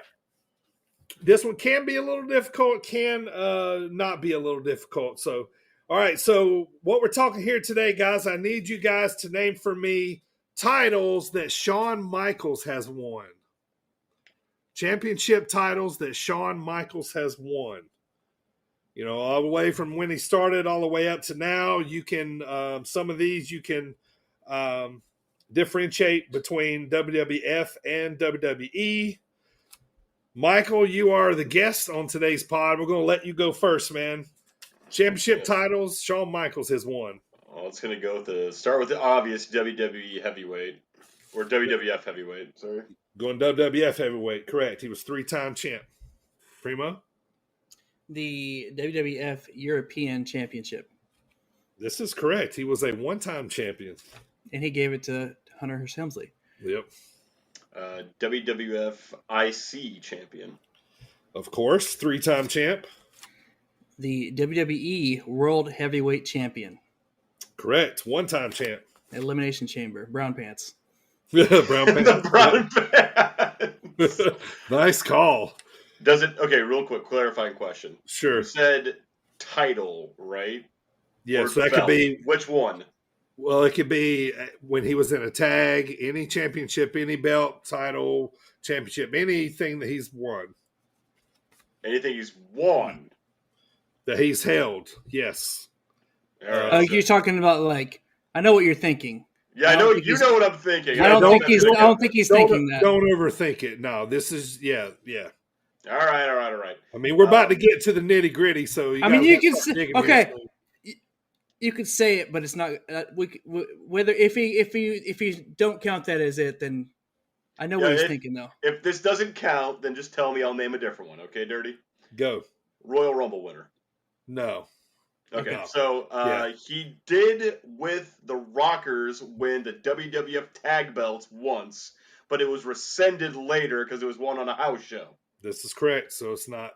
This one can be a little difficult, can not be a little difficult. So, all right. So what we're talking here today, guys, I need you guys to name for me titles that Shawn Michaels has won. Championship titles that Shawn Michaels has won. You know, all the way from when he started all the way up to now. You can, some of these you can differentiate between WWF and WWE. Michael, you are the guest on today's pod. We're going to let you go first, man. Championship titles, Shawn Michaels has won. Well, it's going to start with the obvious WWE heavyweight, or WWF heavyweight, sorry. Going WWF heavyweight, correct. He was 3-time champ. Primo? The WWF European Championship. This is correct. He was a 1-time champion. And he gave it to Hunter Hearst Helmsley. Yep. WWF IC champion. Of course, 3-time champ. The WWE World Heavyweight Champion. Correct. 1-time champ. Elimination Chamber. Brown pants. Brown pants. The brown pants. Nice call. Okay, real quick, clarifying question. Sure. You said title, right? Yeah, or so that belt. could be... Which one? Well, it could be when he was in a tag, any championship, any belt, title, championship, anything that he's won. Anything he's won? That he's held, yes. You're talking about, like, I know what you're thinking. Yeah, I know you know what I'm thinking. I don't think he's thinking that. Don't overthink it. No, this is yeah. All right. I mean, we're about to get to the nitty gritty, so you can say, okay. You could say it, but it's not. Whether if you don't count that as it, then I know what he's thinking though. If this doesn't count, then just tell me. I'll name a different one. Okay, Dirty. Go. Royal Rumble winner. No. Okay, no. So he did with the Rockers win the WWF tag belts once, but it was rescinded later because it was won on a house show. This is correct. So it's not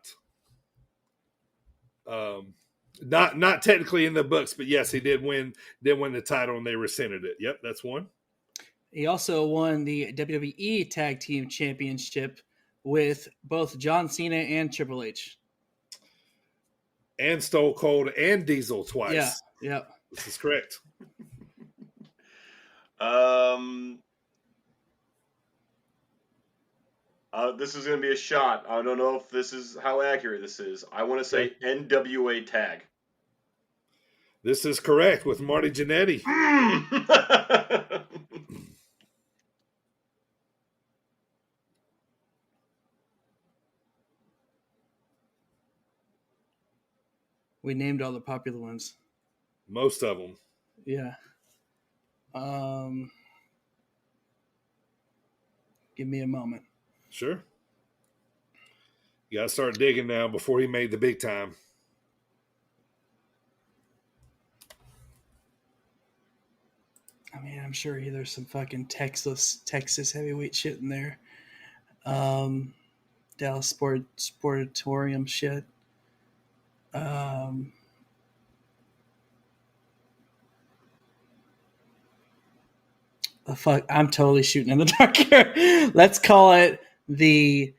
not technically in the books, but yes, he did win the title and they rescinded it. Yep, that's one. He also won the WWE Tag Team Championship with both John Cena and Triple H. And Stone Cold and Diesel twice. Yeah. This is correct. This is going to be a shot. I don't know if this is how accurate this is. I want to say NWA tag. This is correct with Marty Jannetty. We named all the popular ones. Most of them. Yeah. Give me a moment. Sure. You got to start digging now before he made the big time. I mean, I'm sure there's some fucking Texas heavyweight shit in there. Dallas Sportatorium shit. Fuck, I'm totally shooting in the dark here. Let's call it the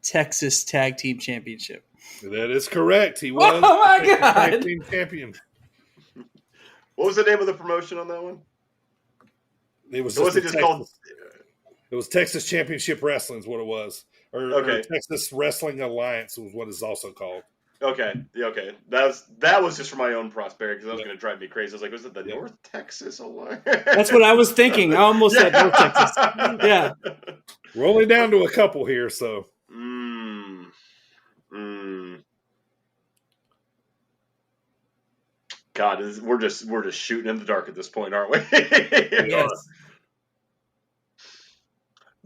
Texas Tag Team Championship. That is correct. He was Oh my the God. tag team champion. What was the name of the promotion on that one? It was Was it just called? It was Texas Championship Wrestling is what it was. Or Texas Wrestling Alliance was what it's also called. Okay. That was just for my own prosperity because I was going to drive me crazy. I was like, was it the North Texas Alliance? That's what I was thinking. I almost said North Texas. Yeah. We're only down to a couple here, so. God, we're just shooting in the dark at this point, aren't we? Yes.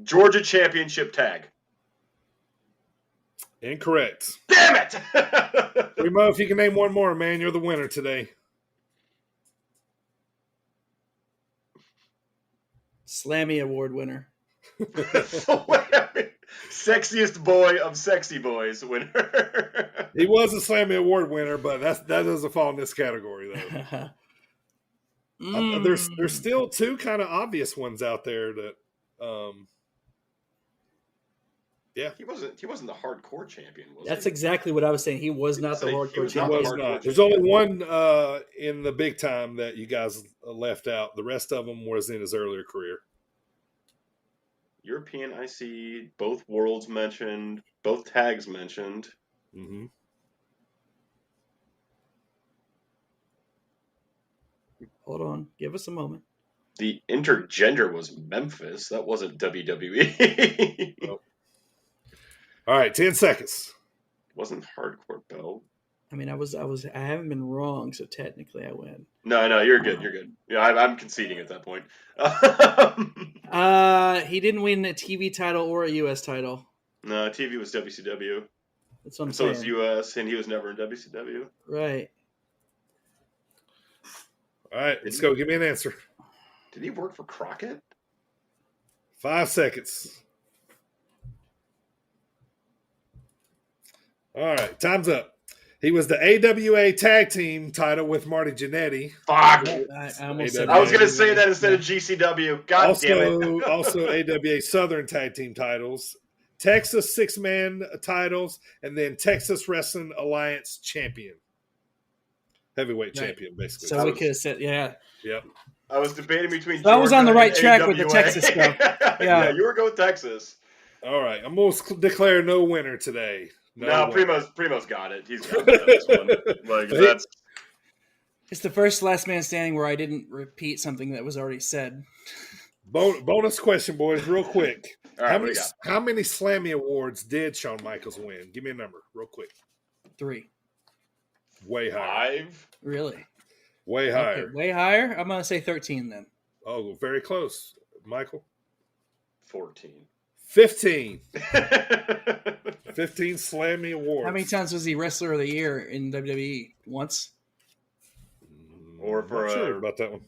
Georgia Championship Tag. Incorrect. Damn it! Primo, if you can name one more, man, you're the winner today. Slammy Award winner. Sexiest boy of sexy boys winner. He was a Slammy Award winner, but that doesn't fall in this category, though. There's still two kind of obvious ones out there that, yeah. He wasn't the hardcore champion, was That's he? exactly what I was saying. He was not the hardcore champion. He was not. There's only one in the big time that you guys left out. The rest of them was in his earlier career. European, I see both worlds mentioned, both tags mentioned. Mm-hmm. Hold on. Give us a moment. The intergender was Memphis. That wasn't WWE. Nope. All right, 10 seconds. Wasn't hardcore belt. I mean, I haven't been wrong, so technically I win. No, you're good. You're good. Yeah, I'm conceding at that point. He didn't win a TV title or a U.S. title. No, TV was WCW. That's what I'm saying. So saying. it's U.S., and he was never in WCW. Right. All right, let's go. Give me an answer. Did he work for Crockett? 5 seconds. All right, time's up. He was the AWA Tag Team title with Marty Jannetty. Fuck! I almost said I was going to say that instead of GCW. God damn it. Also AWA Southern Tag Team titles, Texas Six-Man titles, and then Texas Wrestling Alliance Champion. Heavyweight champion, basically. So we could have said, yeah. Yep. I was debating between I was on the right track AWA. with the Texas stuff. Yeah, you were going Texas. All right, I'm going to declare no winner today. No, Primo's got it. He's got this one. Like that's. It's the first last man standing where I didn't repeat something that was already said. Bonus question, boys, real quick. All right, how many Slammy Awards did Shawn Michaels win? Give me a number, real quick. 3. Way higher. 5. Really? Way higher. Okay, way higher? I'm going to say 13 then. Oh, very close. Michael? 14. 15. 15 Slammy Awards. How many times was he Wrestler of the Year in WWE? Once? Or for not sure about that one.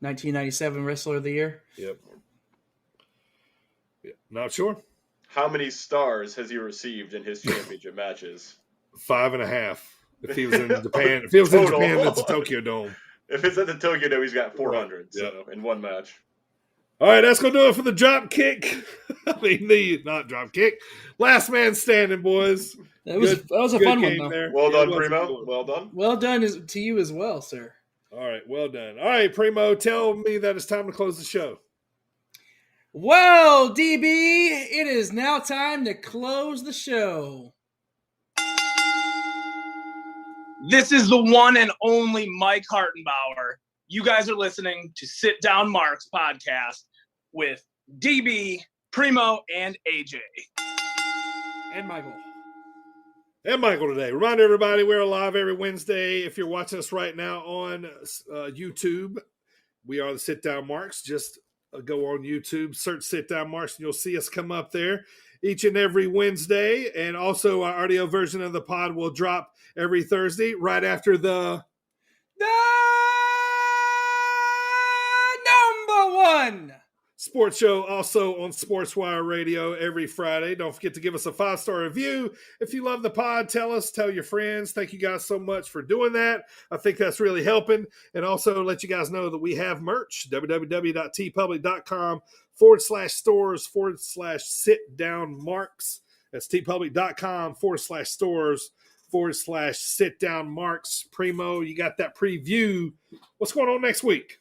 1997 Wrestler of the Year? Yep. Not sure. How many stars has he received in his championship matches? 5.5. If he was in Japan, it's the Tokyo Dome. If it's at the Tokyo Dome, he's got 400 in one match. All right, that's going to do it for the drop kick. Not drop kick. Last man standing, boys. That was a fun one, though. There. Well done, Primo. Well done. Well done to you as well, sir. All right, well done. All right, Primo, tell me that it's time to close the show. Well, DB, it is now time to close the show. This is the one and only Mike Hartenbauer. You guys are listening to Sit Down Marks podcast with DB, Primo, and AJ. And Michael. And Michael today. Remind everybody we're live every Wednesday. If you're watching us right now on YouTube, we are the Sit Down Marks. Just go on YouTube, search Sit Down Marks, and you'll see us come up there each and every Wednesday. And also our audio version of the pod will drop every Thursday right after the number one Sports show also on SportzWire Radio every Friday. Don't forget to give us a 5-star review. If you love the pod, tell your friends. Thank you guys so much for doing that. I think that's really helping. And also let you guys know that we have merch, www.tpublic.com/stores/sit-down-marks. That's tpublic.com/stores/sit-down-marks. Primo, you got that preview. What's going on next week?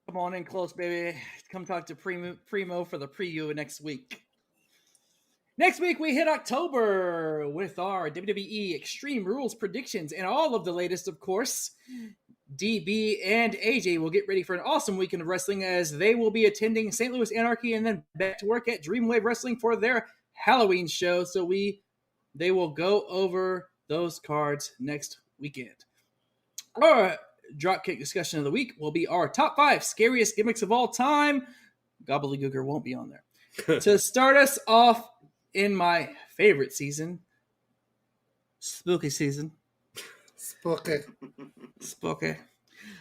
Come on in close, baby. Come talk to Primo for the preview next week. Next week, we hit October with our WWE Extreme Rules predictions and all of the latest, of course. DB and AJ will get ready for an awesome weekend of wrestling as they will be attending St. Louis Anarchy and then back to work at Dreamwave Wrestling for their Halloween show. So they will go over those cards next weekend. All right. Dropkick Discussion of the week will be our top 5 scariest gimmicks of all time. Gobbledygooker won't be on there. To start us off in my favorite season, spooky season. Spooky.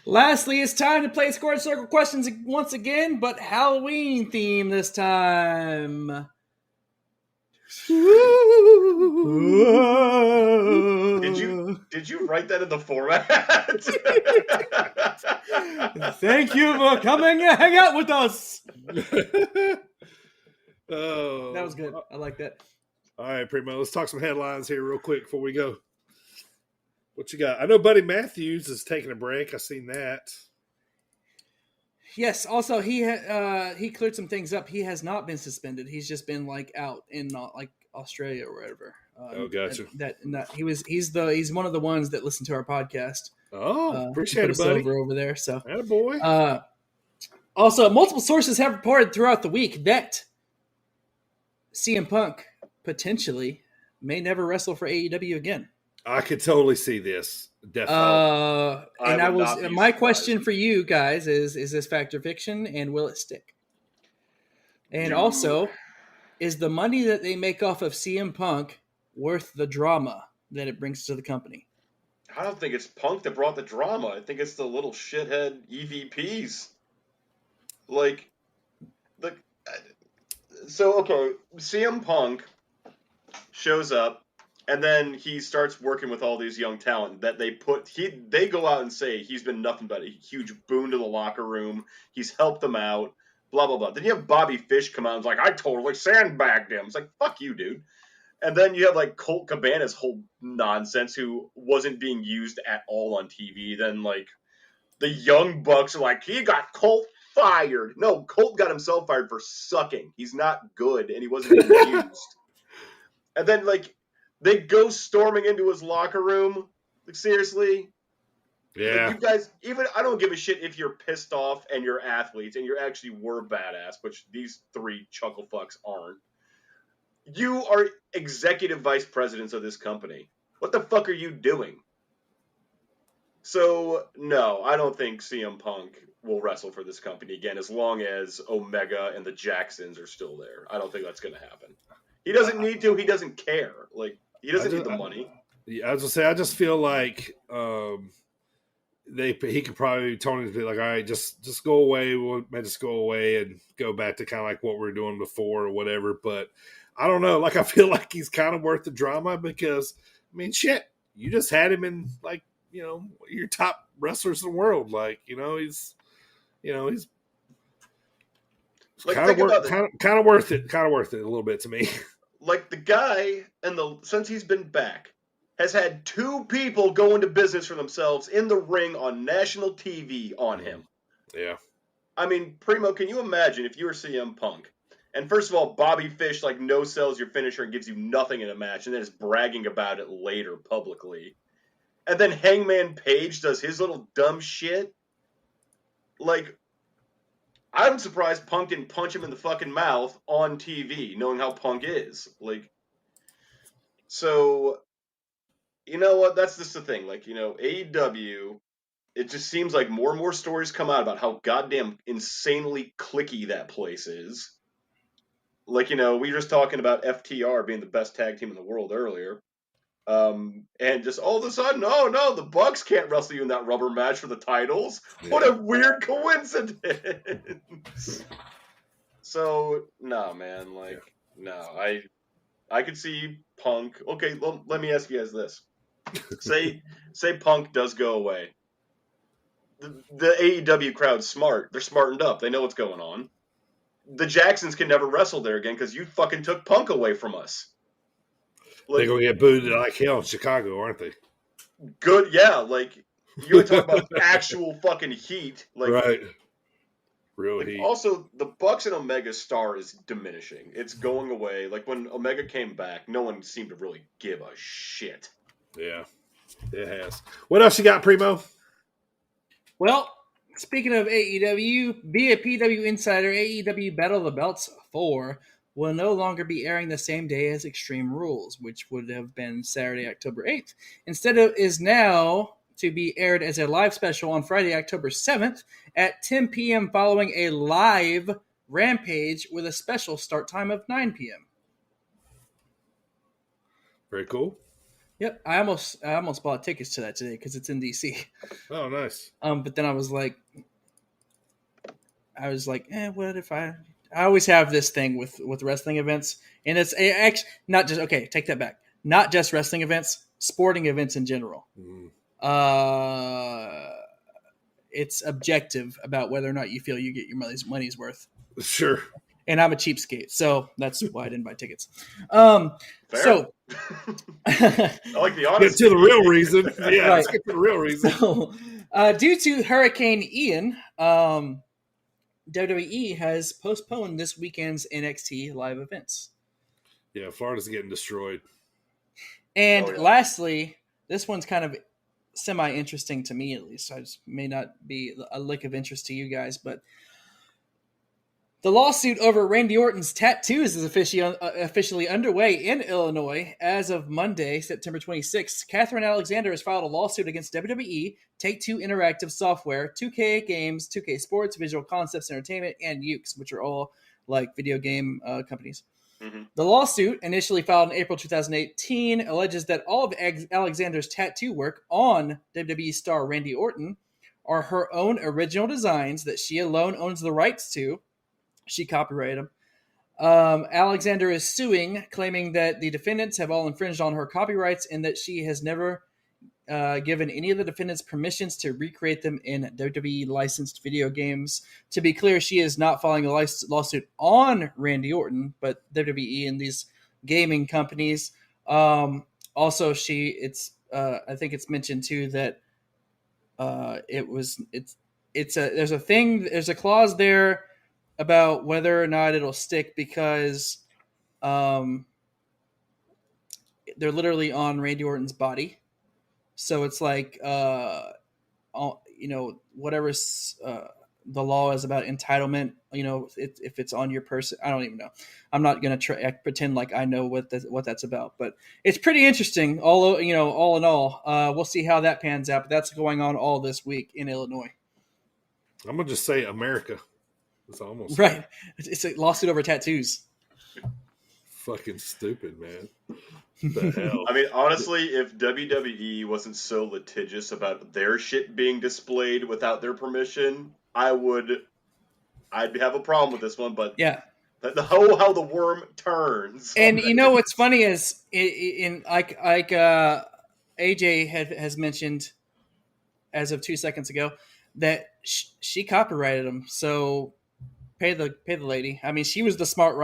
Lastly, it's time to play Squared Circle questions once again, but Halloween theme this time. Did you write that in the format? Thank you for coming and hang out with us. Oh, that was good. I like that. All right, Primo, let's talk some headlines here real quick before we go. What you got? I know Buddy Matthews is taking a break. I seen that. Yes. Also, he cleared some things up. He has not been suspended. He's just been out in Australia or whatever. Gotcha. He's one of the ones that listen to our podcast. Oh, appreciate it, buddy. Over there. So, attaboy. Also, multiple sources have reported throughout the week that CM Punk potentially may never wrestle for AEW again. I could totally see this. Definitely. And my question for you guys is this fact or fiction, and will it stick? And also, is the money that they make off of CM Punk worth the drama that it brings to the company? I don't think it's Punk that brought the drama. I think it's the little shithead EVPs. CM Punk shows up, and then he starts working with all these young talent that they go out and say he's been nothing but a huge boon to the locker room. He's helped them out, blah, blah, blah. Then you have Bobby Fish come out and is like, I totally sandbagged him. It's like, fuck you, dude. And then you have Colt Cabana's whole nonsense who wasn't being used at all on TV. Then the Young Bucks are like, he got Colt fired. No, Colt got himself fired for sucking. He's not good, and he wasn't being used. And then they go storming into his locker room. Seriously? Yeah. You guys, I don't give a shit if you're pissed off and you're athletes and you actually were badass, which these 3 chuckle fucks aren't. You are executive vice presidents of this company. What the fuck are you doing? So, no, I don't think CM Punk will wrestle for this company again as long as Omega and the Jacksons are still there. I don't think that's going to happen. He doesn't need to. He doesn't care. He doesn't need the money. I was going to say, I just feel like he could probably, Tony be like, all right, just go away. We'll just go away and go back to kind of what we were doing before or whatever. But I don't know. I feel like he's kind of worth the drama because, shit, you just had him in your top wrestlers in the world. He's kind of worth it. Kind of worth it a little bit to me. The guy, since he's been back, has had 2 people go into business for themselves in the ring on national TV on him. Yeah. Primo, can you imagine if you were CM Punk? And first of all, Bobby Fish no-sells your finisher and gives you nothing in a match, and then is bragging about it later publicly. And then Hangman Page does his little dumb shit. I'm surprised Punk didn't punch him in the fucking mouth on TV, knowing how Punk is. So, you know what? That's just the thing. AEW, it just seems like more and more stories come out about how goddamn insanely cliquey that place is. We were just talking about FTR being the best tag team in the world earlier. And just all of a sudden, oh no, the Bucks can't wrestle you in that rubber match for the titles. What a weird coincidence. So no, man, no, I could see Punk. Okay, let me ask you guys this: say Punk does go away. The AEW crowd's smart. They're smartened up. They know what's going on. The Jacksons can never wrestle there again because you fucking took Punk away from us. They're going to get booed like hell in Chicago, aren't they? Good, yeah. You talk about actual fucking heat. Right. Real heat. Also, the Bucks and Omega star is diminishing. It's going away. Like, when Omega came back, no one seemed to really give a shit. Yeah, it has. What else you got, Primo? Well, speaking of AEW, be a PW Insider, AEW Battle of the Belts 4 will no longer be airing the same day as Extreme Rules, which would have been Saturday, October 8th. Instead, it is now to be aired as a live special on Friday, October 7th at 10 p.m. following a live Rampage with a special start time of 9 p.m. Very cool. Yep, I almost bought tickets to that today because it's in DC. Oh, nice. But then I was like, what if I always have this thing with wrestling events, and it's actually not just take that back, not just wrestling events, sporting events in general. It's objective about whether or not you feel you get your money's worth. Sure. And I'm a cheapskate, so that's why I didn't buy tickets. So I like the honesty. Get to the real reason. Yeah, right. Let's get to the real reason. So, due to Hurricane Ian, WWE has postponed this weekend's NXT live events. Yeah, Florida's getting destroyed. And lastly, this one's kind of semi-interesting to me, at least. I just may not be a lick of interest to you guys, but the lawsuit over Randy Orton's tattoos is officially underway in Illinois. As of Monday, September 26th, Catherine Alexander has filed a lawsuit against WWE, Take-Two Interactive Software, 2K Games, 2K Sports, Visual Concepts Entertainment, and Ukes, which are all like video game companies. Mm-hmm. The lawsuit, initially filed in April 2018, alleges that all of Alexander's tattoo work on WWE star Randy Orton are her own original designs that she alone owns the rights to. She copyrighted them. Alexander is suing, claiming that the defendants have all infringed on her copyrights and that she has never given any of the defendants permissions to recreate them in WWE licensed video games. To be clear, she is not filing a lawsuit on Randy Orton, but WWE and these gaming companies. Also, there's a clause there about whether or not it'll stick because they're literally on Randy Orton's body. So it's like, whatever the law is about entitlement, if it's on your person, I don't even know. I'm not going to pretend like I know what that's about, but it's pretty interesting. All in all, we'll see how that pans out, but that's going on all this week in Illinois. I'm going to just say America. It's almost right. It's a lawsuit over tattoos. Fucking stupid, man. The hell? I mean, honestly, if WWE wasn't so litigious about their shit being displayed without their permission, I'd have a problem with this one. But yeah, how the worm turns. And what's funny is in AJ has mentioned as of 2 seconds ago that she copyrighted them. So pay the lady. I mean, she was the smart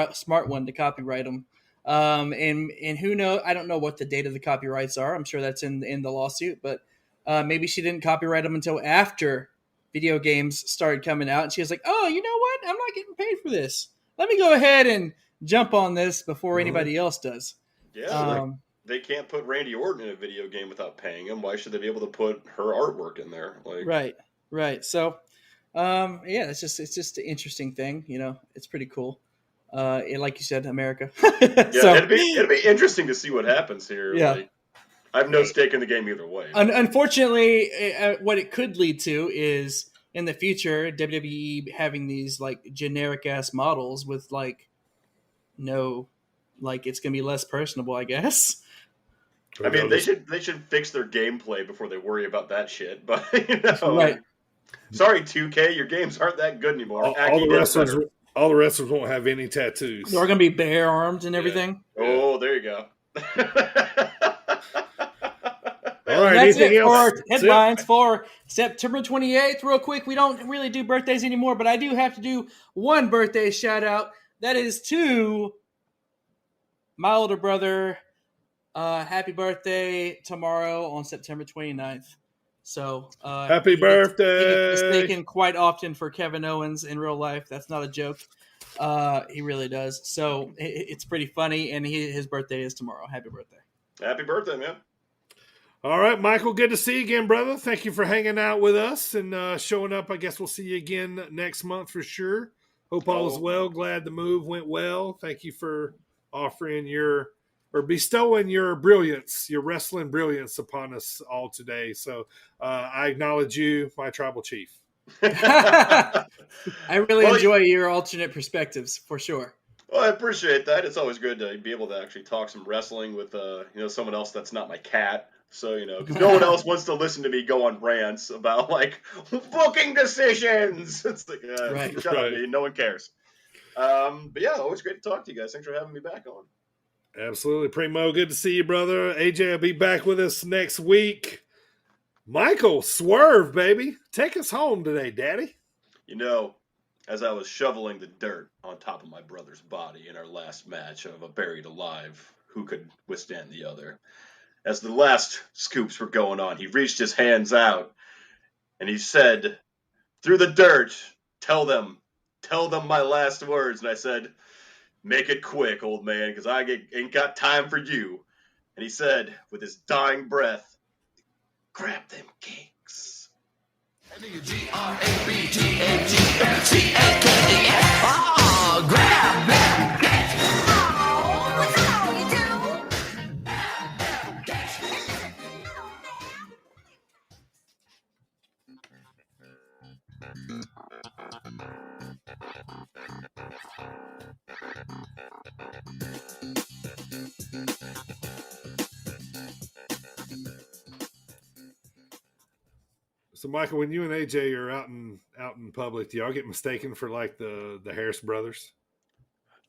one to copyright them. And who knows? I don't know what the date of the copyrights are. I'm sure that's in the lawsuit, but maybe she didn't copyright them until after video games started coming out. And she was like, "Oh, you know what? I'm not getting paid for this. Let me go ahead and jump on this before anybody else does." Yeah, they can't put Randy Orton in a video game without paying him. Why should they be able to put her artwork in there? Right. So, it's just an interesting thing. It's pretty cool. Like you said, America. So, it'd be interesting to see what happens here. Yeah. I have no stake in the game either way. Unfortunately, what it could lead to is in the future WWE having these like generic ass models with it's gonna be less personable, I guess. I mean, they should fix their gameplay before they worry about that shit. But Right. Sorry, 2K, your games aren't that good anymore. All the wrestlers won't have any tattoos. They're going to be bare armed and everything. Yeah. Oh, there you go. All right, that's anything it else? for our headlines for September 28th. Real quick, we don't really do birthdays anymore, but I do have to do one birthday shout out. That is to my older brother. Happy birthday tomorrow on September 29th. So happy birthday! He gets mistaken quite often for Kevin Owens in real life. That's not a joke. He really does. So it's pretty funny, and his birthday is tomorrow. Happy birthday! Happy birthday, man! All right, Michael, good to see you again, brother. Thank you for hanging out with us and showing up. I guess we'll see you again next month for sure. Hope all is well. Glad the move went well. Thank you for offering bestowing your brilliance, your wrestling brilliance upon us all today. So I acknowledge you, my tribal chief. I really enjoy your alternate perspectives for sure. Well, I appreciate that. It's always good to be able to actually talk some wrestling with someone else that's not my cat. So, because no one else wants to listen to me go on rants about, booking decisions. It's like, shut up, no one cares. But yeah, always great to talk to you guys. Thanks for having me back on. Absolutely. Primo, good to see you, brother. AJ will be back with us next week. Michael, swerve, baby. Take us home today, Daddy. As I was shoveling the dirt on top of my brother's body in our last match of a buried alive, who could withstand the other? As the last scoops were going on, he reached his hands out and he said, through the dirt, tell them my last words. And I said, make it quick, old man, because I ain't got time for you. And he said, with his dying breath, grab them cakes. Oh, grab them cakes. Oh, what's wrong, you two? So, Michael, when you and AJ are out in public, do y'all get mistaken for the Harris brothers?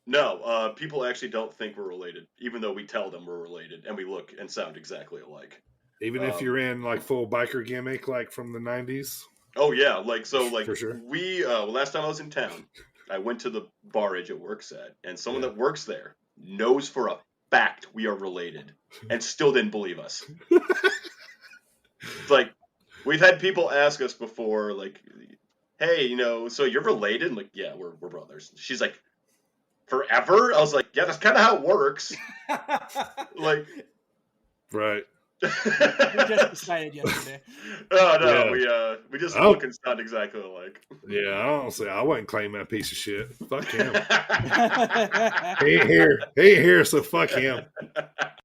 No, people actually don't think we're related, even though we tell them we're related, and we look and sound exactly alike. Even if you're in full biker gimmick, from the 90s? Oh yeah, for sure. We last time I was in town, I went to the bar AJ works at, and someone that works there knows for a fact we are related, and still didn't believe us. It's we've had people ask us before, hey, so you're related? And yeah, we're brothers. She's like, forever? I was like, yeah, that's kind of how it works. Right. We just decided yesterday. Oh no, Yeah. we just look and sound exactly alike. Yeah, honestly, I wouldn't claim that piece of shit. Fuck him. He ain't here, so fuck him.